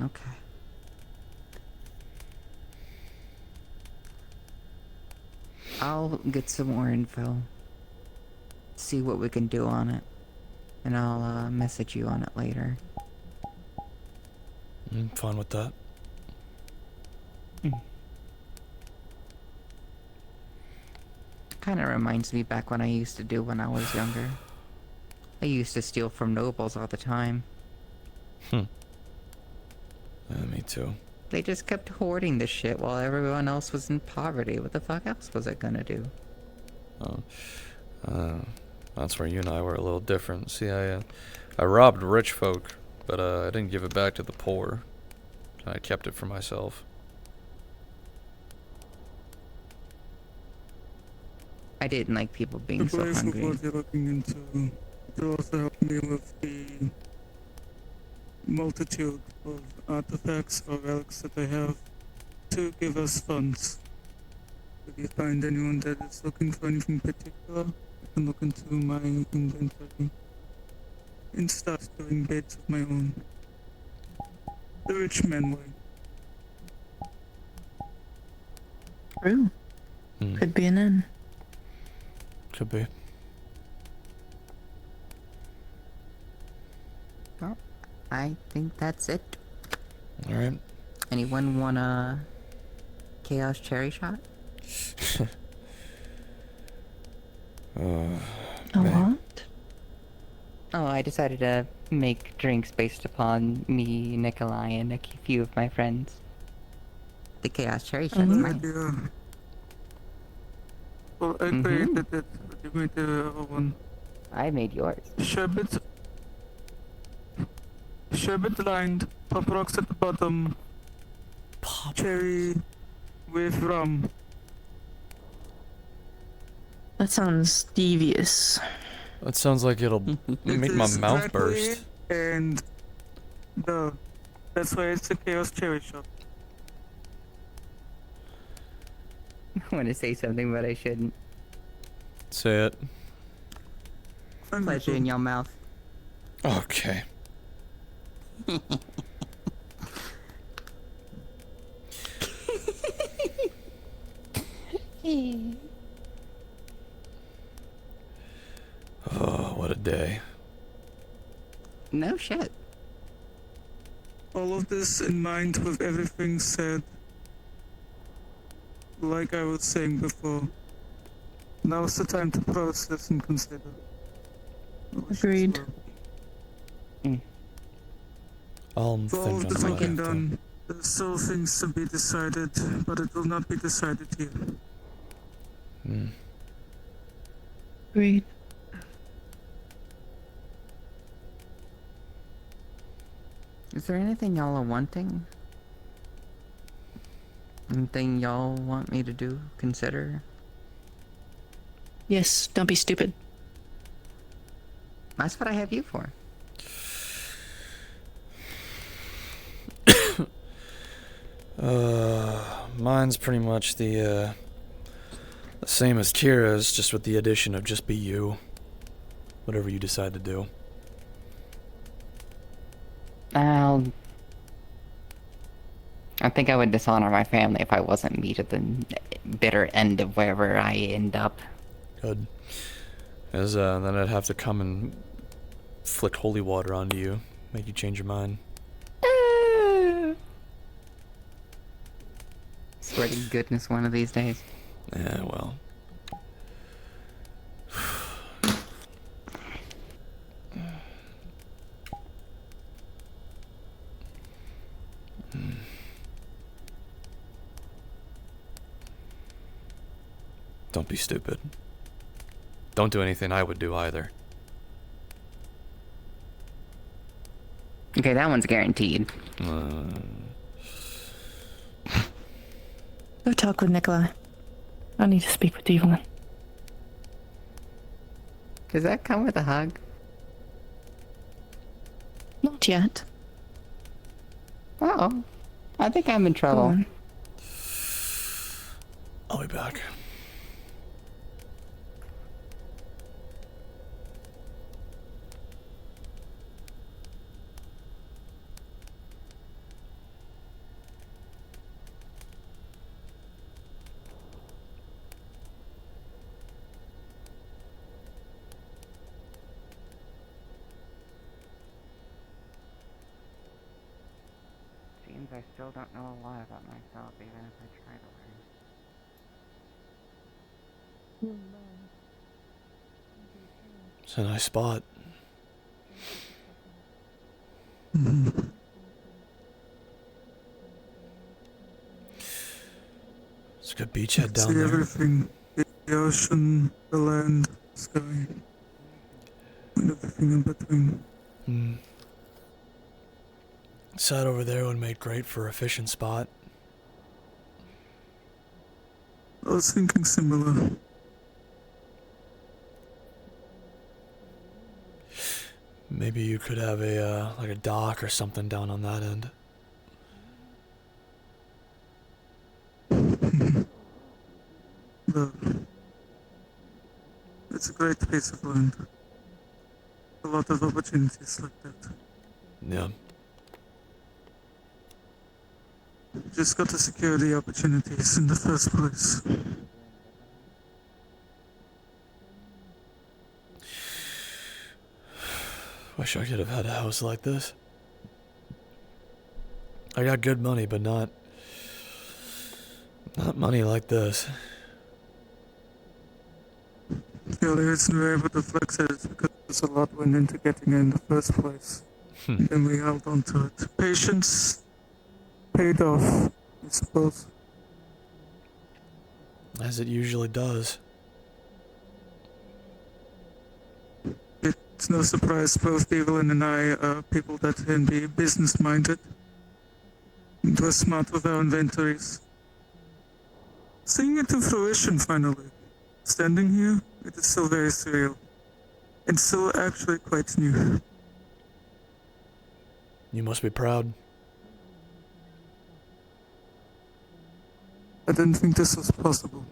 Speaker 3: Okay. I'll get some more info. See what we can do on it. And I'll message you on it later.
Speaker 1: I'm fine with that.
Speaker 3: Kind of reminds me back when I used to do when I was younger. I used to steal from nobles all the time.
Speaker 1: Me too.
Speaker 3: They just kept hoarding the shit while everyone else was in poverty. What the fuck else was it gonna do?
Speaker 1: Oh, that's where you and I were a little different. See, I robbed rich folk, but I didn't give it back to the poor. I kept it for myself.
Speaker 3: I didn't like people
Speaker 4: The
Speaker 3: being so
Speaker 4: price of
Speaker 3: hungry.
Speaker 4: what you're looking into will also help me with the multitude of artifacts or relics that I have to give us funds. If you find anyone that is looking for anything particular, I can look into my inventory and start doing bids of my own. The rich man way.
Speaker 2: True.
Speaker 1: Hmm.
Speaker 2: Could be an inn.
Speaker 1: Could be.
Speaker 3: Well, I think that's it.
Speaker 1: All right.
Speaker 3: Anyone want a chaos cherry shot?
Speaker 2: A
Speaker 1: Man.
Speaker 2: what?
Speaker 3: Oh, I decided to make drinks based upon me, Nikolai, and a few of my friends. The chaos cherry shot's
Speaker 2: Mhm.
Speaker 3: mine.
Speaker 4: Idea. Well, I created it, but you made the other one.
Speaker 3: I made yours.
Speaker 4: Sherbet lined, pop rocks at the bottom, cherry with rum.
Speaker 2: That sounds devious.
Speaker 1: That sounds like it'll make
Speaker 4: It
Speaker 1: my
Speaker 4: is
Speaker 1: mouth
Speaker 4: crackly
Speaker 1: burst.
Speaker 4: And that's why it's a chaos cherry shot.
Speaker 3: I want to say something, but I shouldn't.
Speaker 1: Say it.
Speaker 3: Pleasure in your mouth.
Speaker 1: Okay. Oh, what a day.
Speaker 3: No shit.
Speaker 4: All of this in mind with everything said. Like I was saying before, now's the time to process and consider.
Speaker 2: Agreed.
Speaker 1: I'll
Speaker 4: For all
Speaker 1: think
Speaker 4: of the
Speaker 1: on what I
Speaker 4: thinking
Speaker 1: have to.
Speaker 4: done, there's still things to be decided, but it will not be decided here.
Speaker 1: Hmm.
Speaker 2: Agreed.
Speaker 3: Is there anything y'all are wanting? Anything y'all want me to do? Consider?
Speaker 2: Yes, don't be stupid.
Speaker 3: That's what I have you for.
Speaker 1: Mine's pretty much the same as Kira's, just with the addition of just be you. Whatever you decide to do.
Speaker 3: I think I would dishonor my family if I wasn't me to the bitter end of wherever I end up.
Speaker 1: Good. As then I'd have to come and flick holy water onto you, make you change your mind.
Speaker 3: Swear to goodness, one of these days.
Speaker 1: Yeah, well. Don't be stupid. Don't do anything I would do either.
Speaker 3: Okay, that one's guaranteed.
Speaker 2: Go talk with Nikolai. I need to speak with Evelyn.
Speaker 3: Does that come with a hug?
Speaker 2: Not yet.
Speaker 3: Oh, I think I'm in
Speaker 2: Go
Speaker 3: trouble.
Speaker 2: on.
Speaker 1: I'll be back.
Speaker 3: Seems I still don't know a lot about myself, even if I try to learn.
Speaker 1: It's a nice spot. It's a good beachhead down
Speaker 4: See
Speaker 1: there.
Speaker 4: everything. The ocean, the land, sky, and everything in between.
Speaker 1: Hmm. Sat over there would make great for a fishing spot.
Speaker 4: I was thinking similar.
Speaker 1: Maybe you could have a like a dock or something down on that end.
Speaker 4: No. It's a great piece of land. A lot of opportunities like that.
Speaker 1: Yeah.
Speaker 4: Just got to secure the opportunities in the first place.
Speaker 1: Wish I could have had a house like this. I got good money, but not money like this.
Speaker 4: The only reason we were able to flex it is because a lot went into getting it in the first place.
Speaker 1: Hmm.
Speaker 4: And we held on to it. Patience paid off, I suppose.
Speaker 1: As it usually does.
Speaker 4: It's no surprise both Evelyn and I are people that can be business minded. And we're smart with our inventories. Seeing it to fruition finally. Standing here, it is still very surreal. And still actually quite new.
Speaker 1: You must be proud.
Speaker 4: I didn't think this was possible.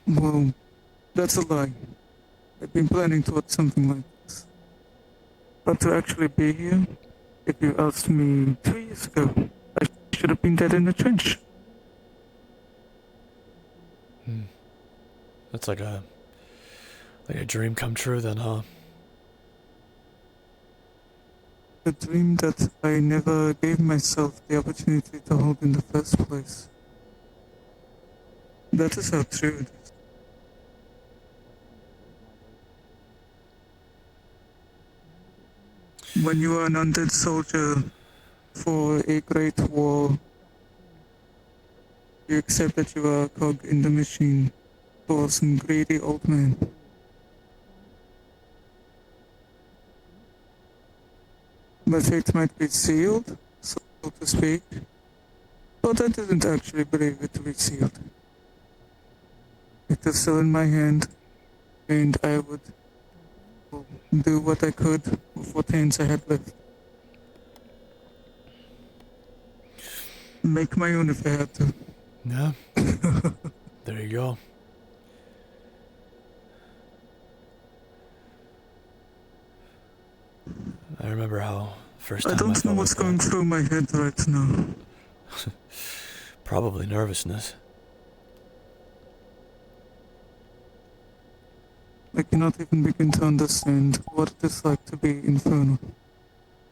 Speaker 4: Well, that's a lie. I've been planning towards something like this. But to actually be here, if you asked me 2 years ago, I should have been dead in the trench.
Speaker 1: Hmm. That's like a dream come true then, huh?
Speaker 4: A dream that I never gave myself the opportunity to hold in the first place. That is how true it is. When you are an undead soldier for a great war, you accept that you are a cog in the machine for some greedy old man. My fate might be sealed, so to speak, but I didn't actually believe it to be sealed. It is still in my hand, and I would do what I could with what hands I had left. Make my own if I had to.
Speaker 1: Yeah. There you go. I remember how first time
Speaker 4: I don't know
Speaker 1: felt
Speaker 4: what's
Speaker 1: like
Speaker 4: going
Speaker 1: that.
Speaker 4: through my head right now.
Speaker 1: Probably nervousness.
Speaker 4: I cannot even begin to understand what it is like to be infernal.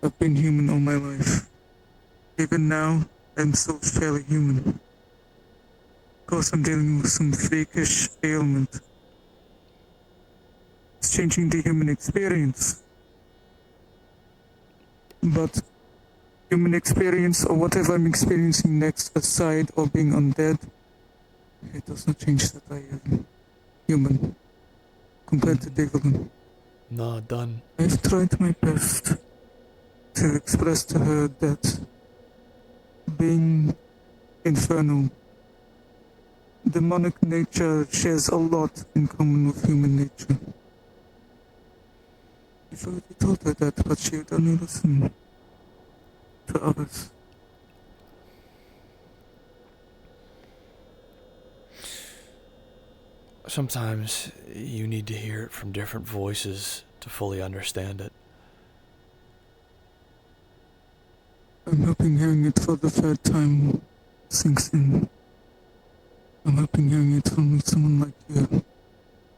Speaker 4: I've been human all my life. Even now, I'm still fairly human. Of course, I'm dealing with some freakish ailment. It's changing the human experience. But human experience, or whatever I'm experiencing next, aside or being undead, it does not change that I am human compared to Devlin.
Speaker 1: No, done.
Speaker 4: I've tried my best to express to her that being infernal, demonic nature shares a lot in common with human nature. I've already told her that, but she would only listen to others.
Speaker 1: Sometimes you need to hear it from different voices to fully understand it.
Speaker 4: I'm hoping hearing it for the third time sinks in. I'm hoping hearing it from someone like you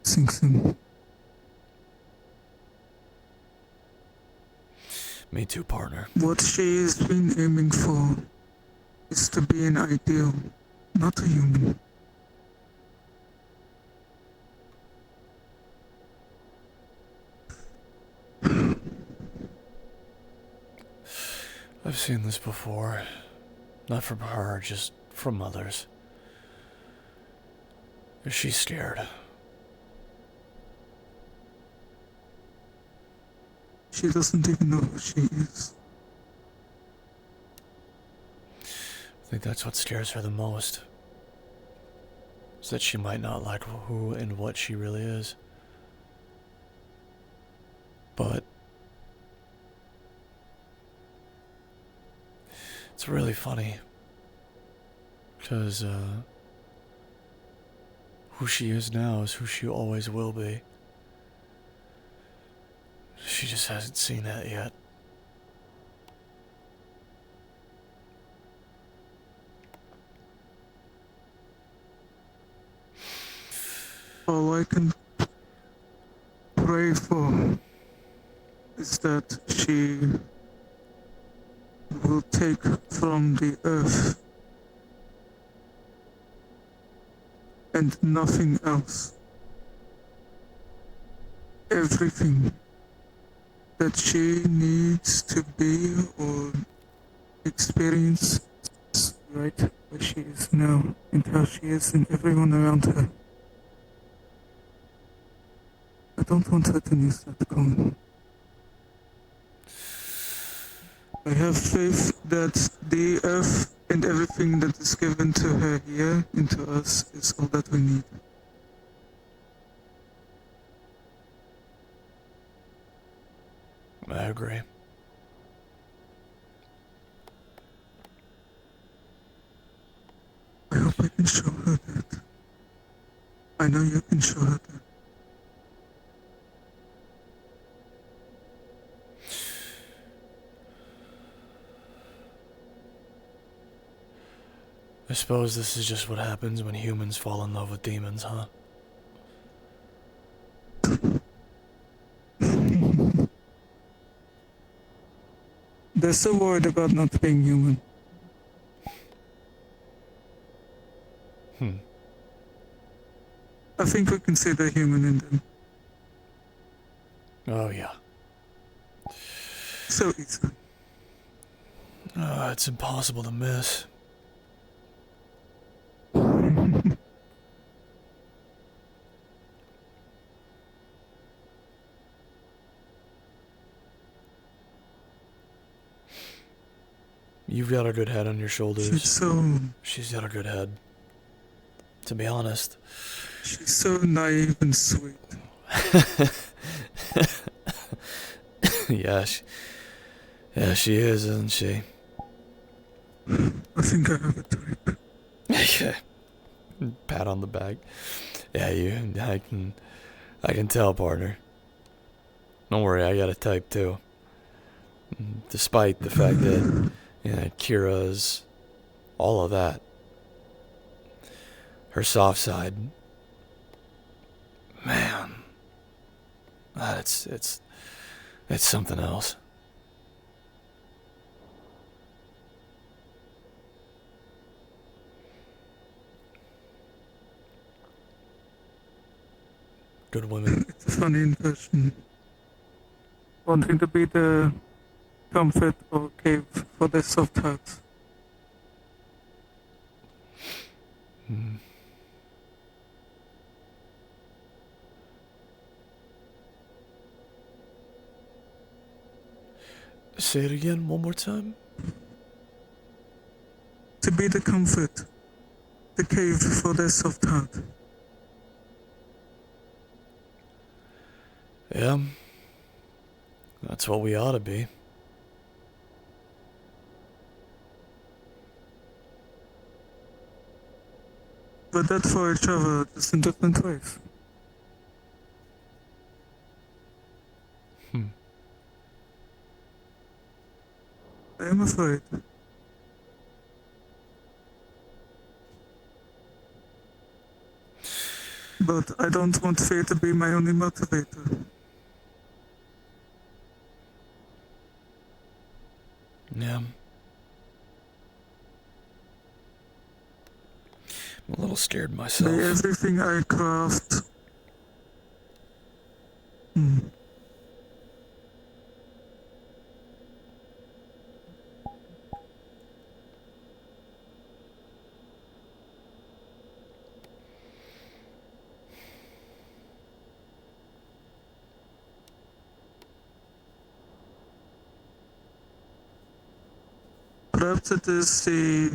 Speaker 4: sinks in.
Speaker 1: Me too, partner.
Speaker 4: What she has been aiming for is to be an ideal, not a human.
Speaker 1: I've seen this before. Not from her, just from others. She's scared.
Speaker 4: She doesn't even know who she is.
Speaker 1: I think that's what scares her the most. Is that she might not like who and what she really is. But it's really funny. Because who she is now is who she always will be. She just hasn't seen that yet.
Speaker 4: All I can pray for is that she will take from the earth and nothing else. Everything that she needs to be or experience right where she is now and how she is and everyone around her. I don't want her to miss that coin. I have faith that the earth and everything that is given to her here and to us is all that we need.
Speaker 1: I agree.
Speaker 4: I hope I can show her that. I know you can show her that.
Speaker 1: I suppose this is just what happens when humans fall in love with demons, huh?
Speaker 4: They're so worried about not being human. I think we can see the human in them.
Speaker 1: Oh, yeah.
Speaker 4: So easily.
Speaker 1: It's impossible to miss. You've got a good head on your shoulders. She's got a good head. To be honest.
Speaker 4: She's so naive and sweet.
Speaker 1: Yeah, she is, isn't she?
Speaker 4: I think I have a type.
Speaker 1: Yeah. Pat on the back. Yeah, I can tell, partner. Don't worry, I got a type too. Despite the fact that, Kira's all of that. Her soft side. Man. It's something else. Good women.
Speaker 4: It's a funny impression. Wanting to be the comfort or cave for their soft hearts.
Speaker 1: Say it again one more time.
Speaker 4: To be the comfort, the cave for their soft heart.
Speaker 1: Yeah. That's what we ought to be.
Speaker 4: But that's for each other, just in different ways. I am afraid. But I don't want fear to be my only motivator.
Speaker 1: Yeah. I'm a little scared myself.
Speaker 4: May everything I craft. Perhaps it is the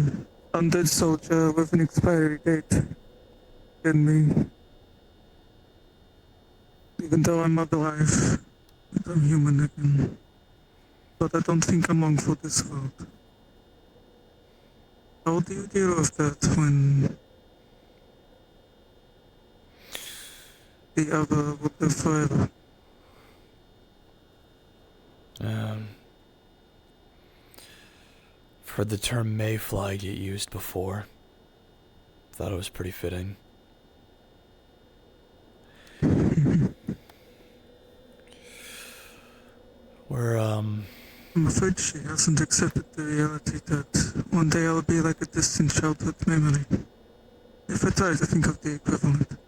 Speaker 4: undead soldier with an expiry date in me. Even though I'm alive, I'm human again. But I don't think I'm long for this world. How do you deal with that when the other would live forever?
Speaker 1: For the term mayfly get used before. Thought it was pretty fitting. We're,
Speaker 4: I'm afraid she hasn't accepted the reality that one day I'll be like a distant childhood memory. If I try to think of the equivalent.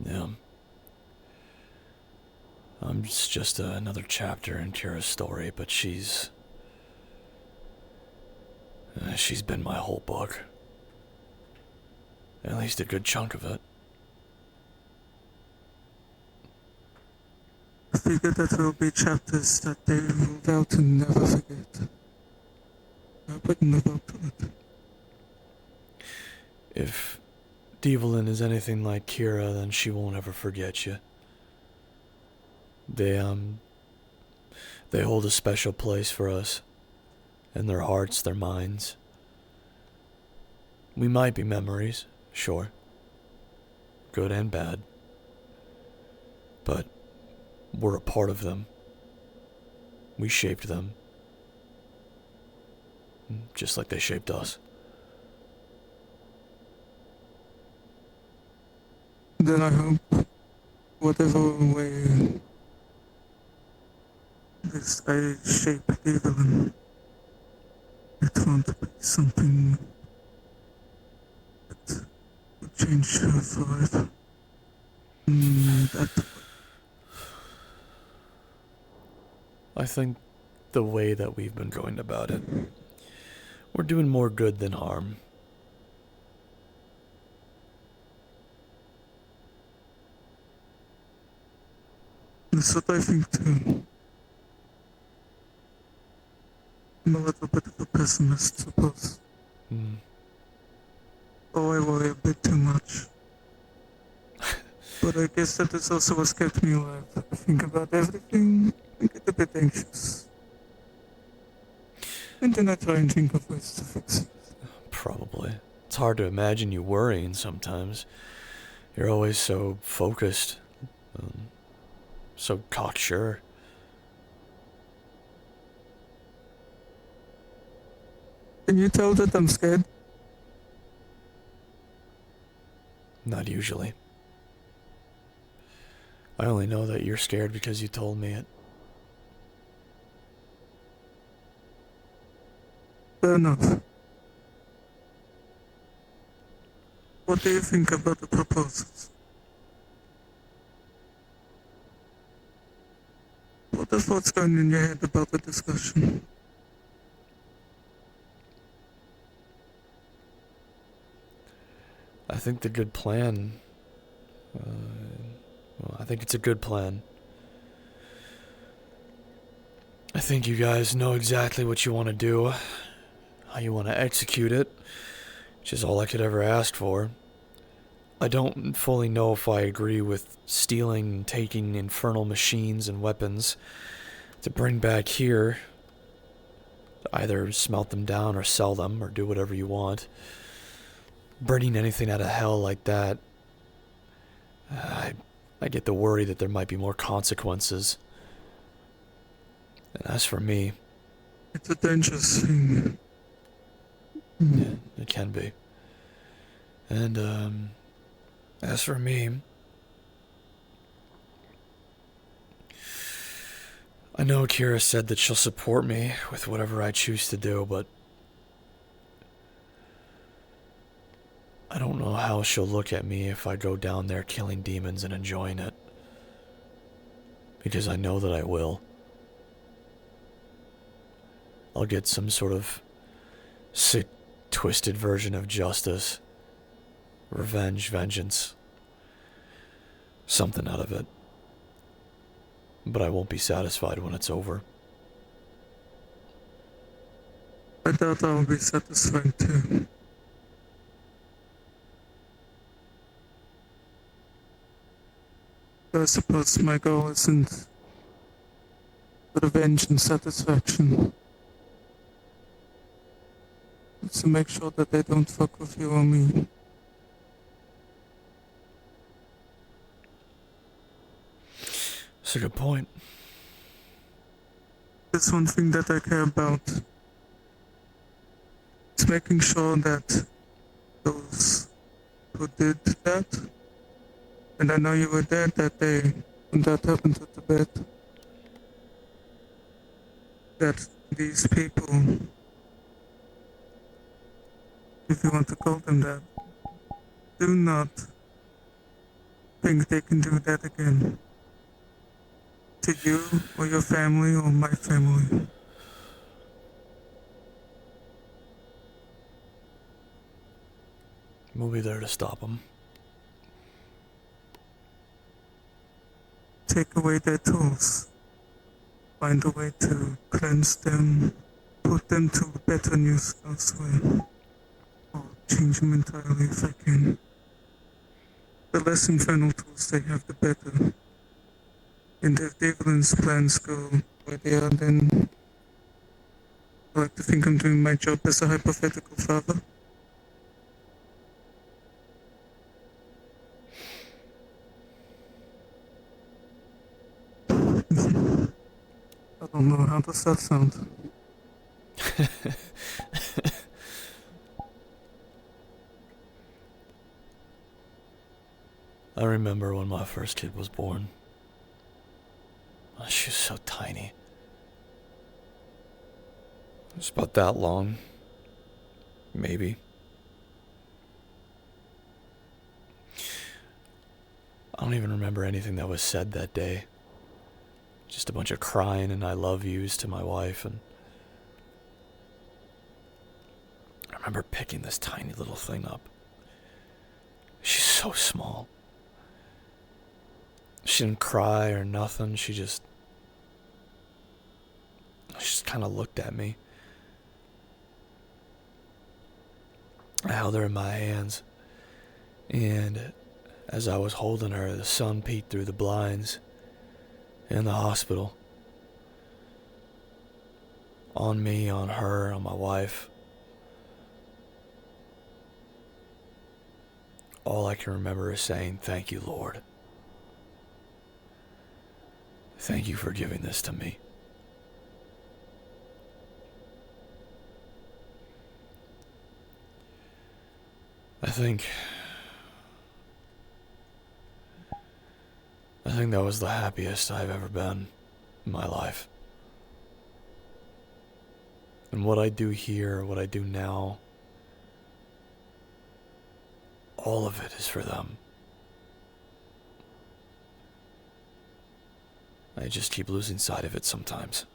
Speaker 1: yeah. It's just another chapter in Kira's story, but she's been my whole book. At least a good chunk of it.
Speaker 4: I figure that will be chapters that they will vow to never forget. I wouldn't live up to it.
Speaker 1: If Devlin is anything like Kira, then she won't ever forget you. They hold a special place for us. In their hearts, their minds. We might be memories, sure. Good and bad. But we're a part of them. We shaped them. Just like they shaped us.
Speaker 4: Then I hope, whatever way this I shape Evelyn, it won't be something that will change her forever. That
Speaker 1: I think the way that we've been going about it, we're doing more good than harm.
Speaker 4: That's what I think too. I'm a little bit of a pessimist, suppose.
Speaker 1: Mm.
Speaker 4: Oh, I worry a bit too much. But I guess that is also what's kept me alive. I think about everything, I get a bit anxious. And then I try and think of ways to fix it.
Speaker 1: Probably. It's hard to imagine you worrying sometimes. You're always so focused. So cocksure.
Speaker 4: Can you tell that I'm scared?
Speaker 1: Not usually. I only know that you're scared because you told me it.
Speaker 4: Fair enough. What do you think about the proposals? What are thoughts going in your head about the discussion?
Speaker 1: I think the good plan... I think it's a good plan. I think you guys know exactly what you want to do, how you want to execute it, which is all I could ever ask for. I don't fully know if I agree with stealing and taking infernal machines and weapons to bring back here. Either smelt them down or sell them or do whatever you want. Bringing anything out of hell like that, I get the worry that there might be more consequences. And as for me...
Speaker 4: It's a dangerous thing.
Speaker 1: Yeah, it can be. And, as for me... I know Kira said that she'll support me with whatever I choose to do, but... I don't know how she'll look at me if I go down there killing demons and enjoying it. Because I know that I will. I'll get some sort of sick, twisted version of justice. Revenge, vengeance. Something out of it. But I won't be satisfied when it's over.
Speaker 4: I doubt I'll be satisfied too. I suppose my goal isn't revenge and satisfaction. It's to make sure that they don't fuck with you or me.
Speaker 1: That's a good point.
Speaker 4: That's one thing that I care about. It's making sure that those who did that, and I know you were there that day when that happened at the bed, that these people, if you want to call them that, do not think they can do that again. To you or your family or my family.
Speaker 1: We'll be there to stop them.
Speaker 4: Take away their tools. Find a way to cleanse them. Put them to better use elsewhere. Or change them entirely if I can. The less infernal tools they have, the better. And if Devlin's plans go where they are, then I like to think I'm doing my job as a hypothetical father. I don't know, how does that sound?
Speaker 1: I remember when my first kid was born. Oh, she was so tiny. It was about that long. Maybe. I don't even remember anything that was said that day. Just a bunch of crying and I love yous to my wife, and I remember picking this tiny little thing up. She's so small. She didn't cry or nothing. She just kind of looked at me. I held her in my hands, and as I was holding her, the sun peeked through the blinds in the hospital. On me, on her, on my wife. All I can remember is saying, "Thank you, Lord. Thank you for giving this to me." I think that was the happiest I've ever been in my life. And what I do here, what I do now, all of it is for them. I just keep losing sight of it sometimes.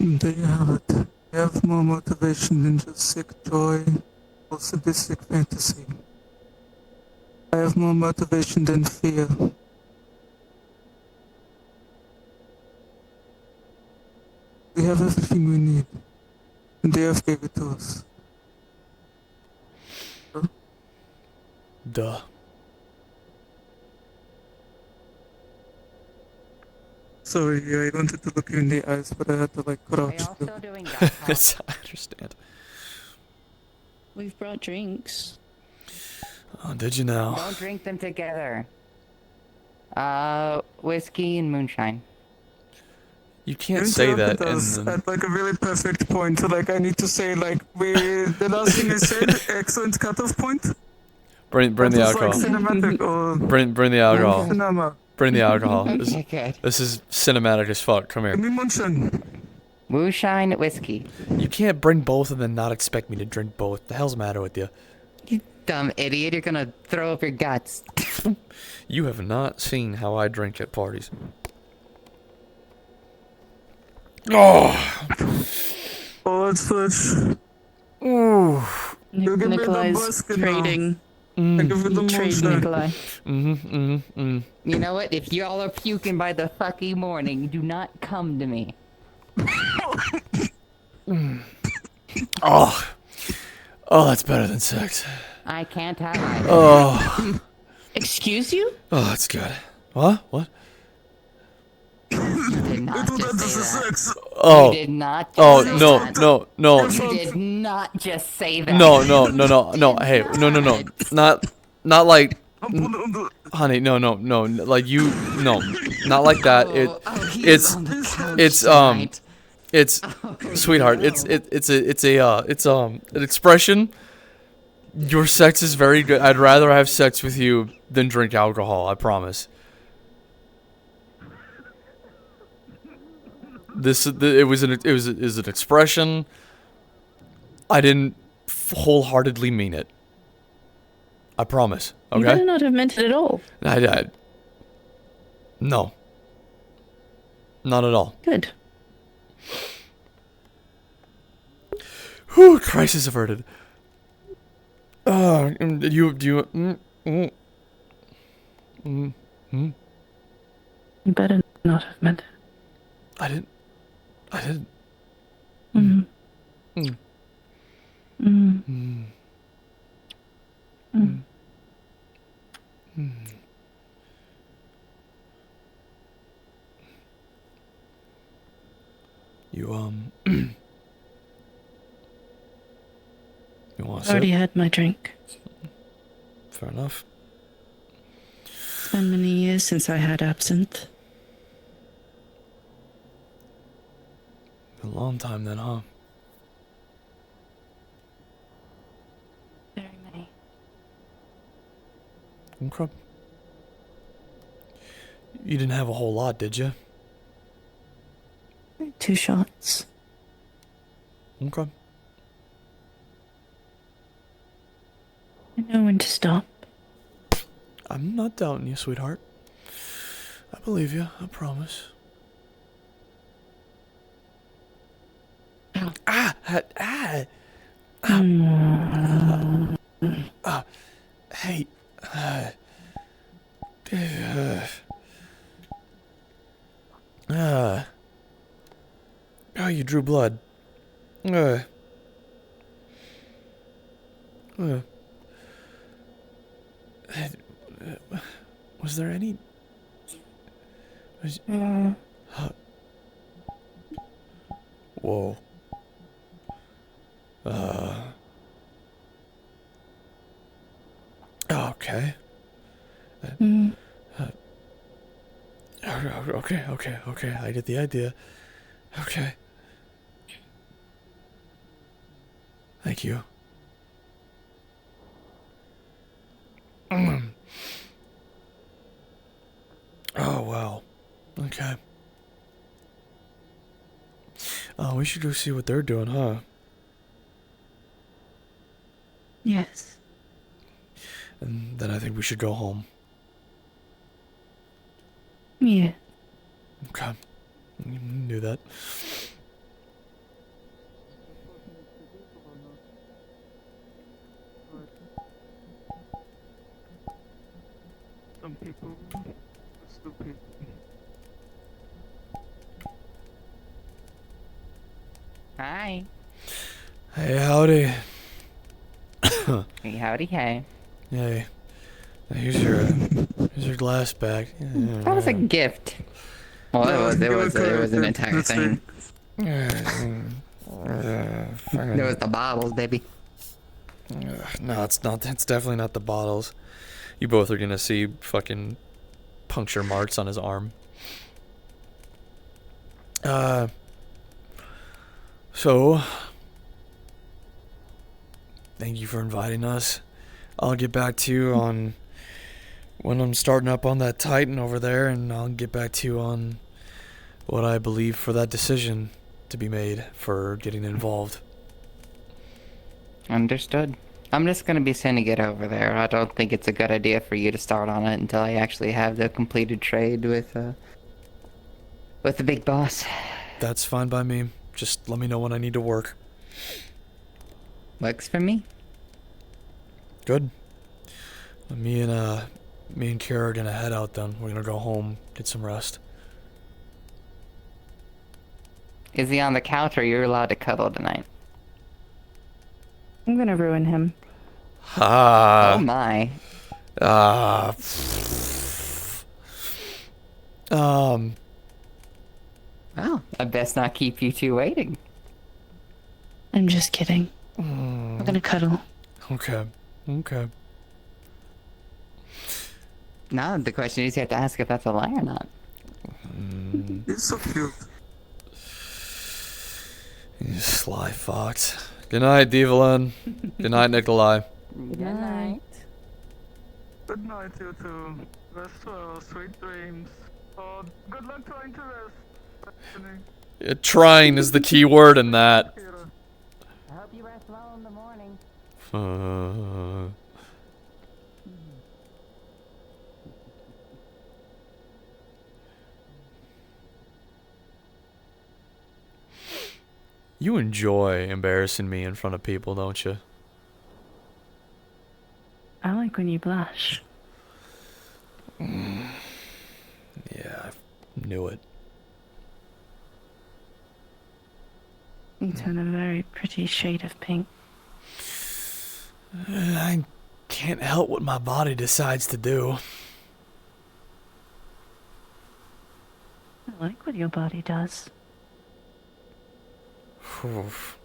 Speaker 4: There you have it. You have more motivation than just sick joy or sadistic fantasy. I have more motivation than fear. We have everything we need, and the earth gave it to us.
Speaker 1: Duh.
Speaker 4: Sorry, I wanted to look you in the eyes, but I had to
Speaker 3: Are
Speaker 4: crouch.
Speaker 3: y'all still doing that?
Speaker 1: I understand.
Speaker 2: We've brought drinks.
Speaker 1: Oh, did you now?
Speaker 3: Don't drink them together. Whiskey and moonshine.
Speaker 1: You can't say that
Speaker 4: us
Speaker 1: and
Speaker 4: at a really perfect point. So I need to say the last thing I said, excellent cutoff point.
Speaker 1: bring the
Speaker 4: That was
Speaker 1: alcohol.
Speaker 4: Cinematic or
Speaker 1: Bring the alcohol.
Speaker 4: cinema.
Speaker 1: Bring the alcohol.
Speaker 3: Okay, good.
Speaker 1: This is cinematic as fuck. Come
Speaker 4: Give
Speaker 1: here.
Speaker 4: me moonshine.
Speaker 3: Moonshine, whiskey.
Speaker 1: You can't bring both and then not expect me to drink both. The hell's the matter with you?
Speaker 3: You dumb idiot, you're gonna throw up your guts.
Speaker 1: You have not seen how I drink at parties. Oh!
Speaker 4: Oh, it's fresh.
Speaker 1: Ooh!
Speaker 4: You give me the
Speaker 2: Nikolai's
Speaker 4: basket now.
Speaker 2: trading
Speaker 4: Thank you for the
Speaker 3: Trade,
Speaker 4: monster.
Speaker 3: Nikolai.
Speaker 1: Mm-hmm.
Speaker 3: You know what? If y'all are puking by the fucking morning, do not come to me.
Speaker 1: Oh. Oh, that's better than sex.
Speaker 3: I can't have either.
Speaker 1: Oh.
Speaker 2: Excuse you?
Speaker 1: Oh, that's good. What? What?
Speaker 3: You did not
Speaker 4: Do
Speaker 3: just
Speaker 4: that
Speaker 3: say
Speaker 4: as a
Speaker 3: that.
Speaker 4: sex.
Speaker 1: Oh.
Speaker 3: You did not just
Speaker 1: Oh,
Speaker 3: say
Speaker 1: no,
Speaker 3: that.
Speaker 1: no, no.
Speaker 3: You did not just say that.
Speaker 1: No, no, no, no, no. Hey, no, no, no. Not like,
Speaker 4: I'm putting on the.
Speaker 1: honey, no, no, no. Like you, no. Not like that.
Speaker 3: He's
Speaker 1: It's,
Speaker 3: on the couch
Speaker 1: it's,
Speaker 3: tonight.
Speaker 1: it's, sweetheart,
Speaker 3: no.
Speaker 1: it's an expression. Your sex is very good. I'd rather have sex with you than drink alcohol. I promise. It was an expression. I didn't wholeheartedly mean it. I promise.
Speaker 2: You better
Speaker 1: Okay.
Speaker 2: not have meant it at all.
Speaker 1: No. Not at all.
Speaker 2: Good.
Speaker 1: Whew, crisis averted. Do you?
Speaker 2: You better not have meant it.
Speaker 1: I didn't.
Speaker 2: Mm.
Speaker 1: Mm.
Speaker 2: Mm.
Speaker 1: Mm.
Speaker 2: Mm.
Speaker 1: Mm. You you want to
Speaker 2: Already
Speaker 1: sip?
Speaker 2: had my drink.
Speaker 1: Fair enough.
Speaker 2: It's been many years since I had absinthe.
Speaker 1: A long time then, huh?
Speaker 2: Very many.
Speaker 1: Okay. You didn't have a whole lot, did you?
Speaker 2: 2 shots.
Speaker 1: Okay.
Speaker 2: I know when to stop.
Speaker 1: I'm not doubting you, sweetheart. I believe you. I promise. Hey. Oh, you drew blood. Was there any? Whoa. Okay. Okay. I get the idea. Okay. Thank you. Oh, wow. Okay. We should go see what they're doing, huh?
Speaker 2: Yes.
Speaker 1: And then I think we should go home.
Speaker 2: Yeah.
Speaker 1: Okay. You can do that.
Speaker 4: Some people are stupid.
Speaker 3: Hi.
Speaker 1: Hey, howdy.
Speaker 3: Hey, howdy, hey.
Speaker 1: Hey. Here's your glass back.
Speaker 3: That was a gift. Well,
Speaker 4: No,
Speaker 3: it was an
Speaker 4: it's
Speaker 3: entire thing.
Speaker 1: Fucking-
Speaker 3: It was the bottles, baby.
Speaker 1: No, it's not. It's definitely not the bottles. You both are gonna see fucking puncture marks on his arm. So, thank you for inviting us. I'll get back to you on when I'm starting up on that Titan over there, and I'll get back to you on what I believe for that decision to be made for getting involved.
Speaker 3: Understood. I'm just gonna be sending it over there. I don't think it's a good idea for you to start on it until I actually have the completed trade with the big boss.
Speaker 1: That's fine by me. Just let me know when I need to work.
Speaker 3: Works for me.
Speaker 1: Good. Me and Kara are gonna head out then. We're gonna go home, get some rest.
Speaker 3: Is he on the couch or you're allowed to cuddle tonight?
Speaker 2: I'm gonna ruin him.
Speaker 3: Oh my.
Speaker 1: Uh, um,
Speaker 3: Well, I best not keep you two waiting.
Speaker 2: I'm just kidding. We're gonna cuddle.
Speaker 1: okay. Okay.
Speaker 3: Now the question is, you have to ask if that's a lie or not.
Speaker 4: It's so cute.
Speaker 1: You sly fox. Good night, Devalin. Good night, Nikolai.
Speaker 3: Good night.
Speaker 4: Good night, you two. Rest well, sweet dreams. Oh, good luck trying to rest. Anthony.
Speaker 1: Trying is the key word in that.
Speaker 4: Kira.
Speaker 3: I hope you rest well in the morning.
Speaker 1: You enjoy embarrassing me in front of people, don't you?
Speaker 2: I like when you blush.
Speaker 1: Yeah, I knew it.
Speaker 2: You turn a very pretty shade of pink.
Speaker 1: I can't help what my body decides to do.
Speaker 2: I like what your body does.
Speaker 1: Oof.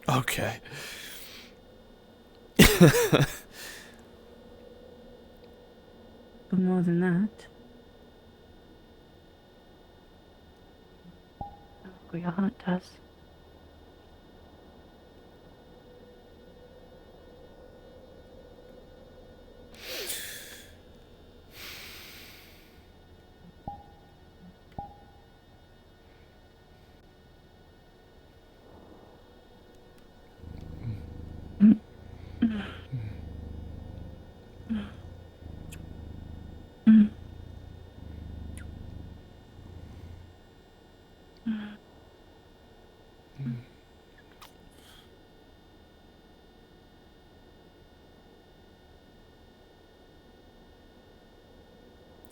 Speaker 1: Okay.
Speaker 2: But more than that, I like what your heart does.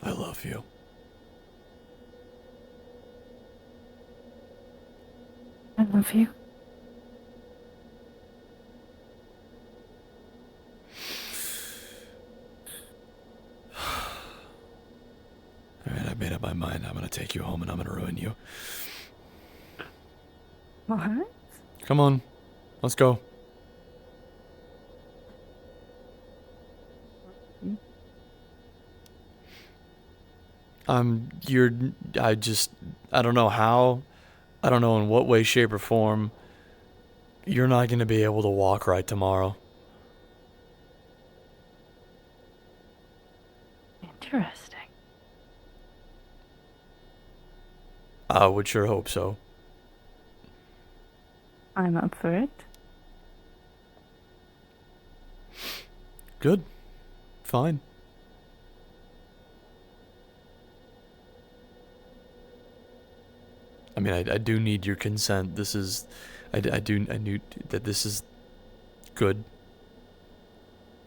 Speaker 1: I love you.
Speaker 2: I love you.
Speaker 1: Alright, I made up my mind. I'm gonna take you home and I'm gonna ruin you.
Speaker 2: What?
Speaker 1: Come on. Let's go. I don't know how, I don't know in what way, shape, or form, you're not gonna be able to walk right tomorrow.
Speaker 2: Interesting.
Speaker 1: I would sure hope so.
Speaker 2: I'm up for it.
Speaker 1: Good. Fine. I mean, I do need your consent. This is, I knew that this is good.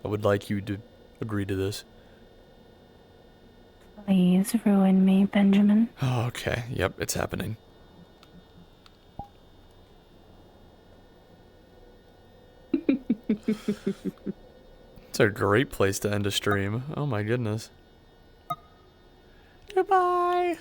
Speaker 1: I would like you to agree to this.
Speaker 2: Please ruin me, Benjamin.
Speaker 1: Oh, okay. Yep, it's happening. It's a great place to end a stream. Oh my goodness. Goodbye.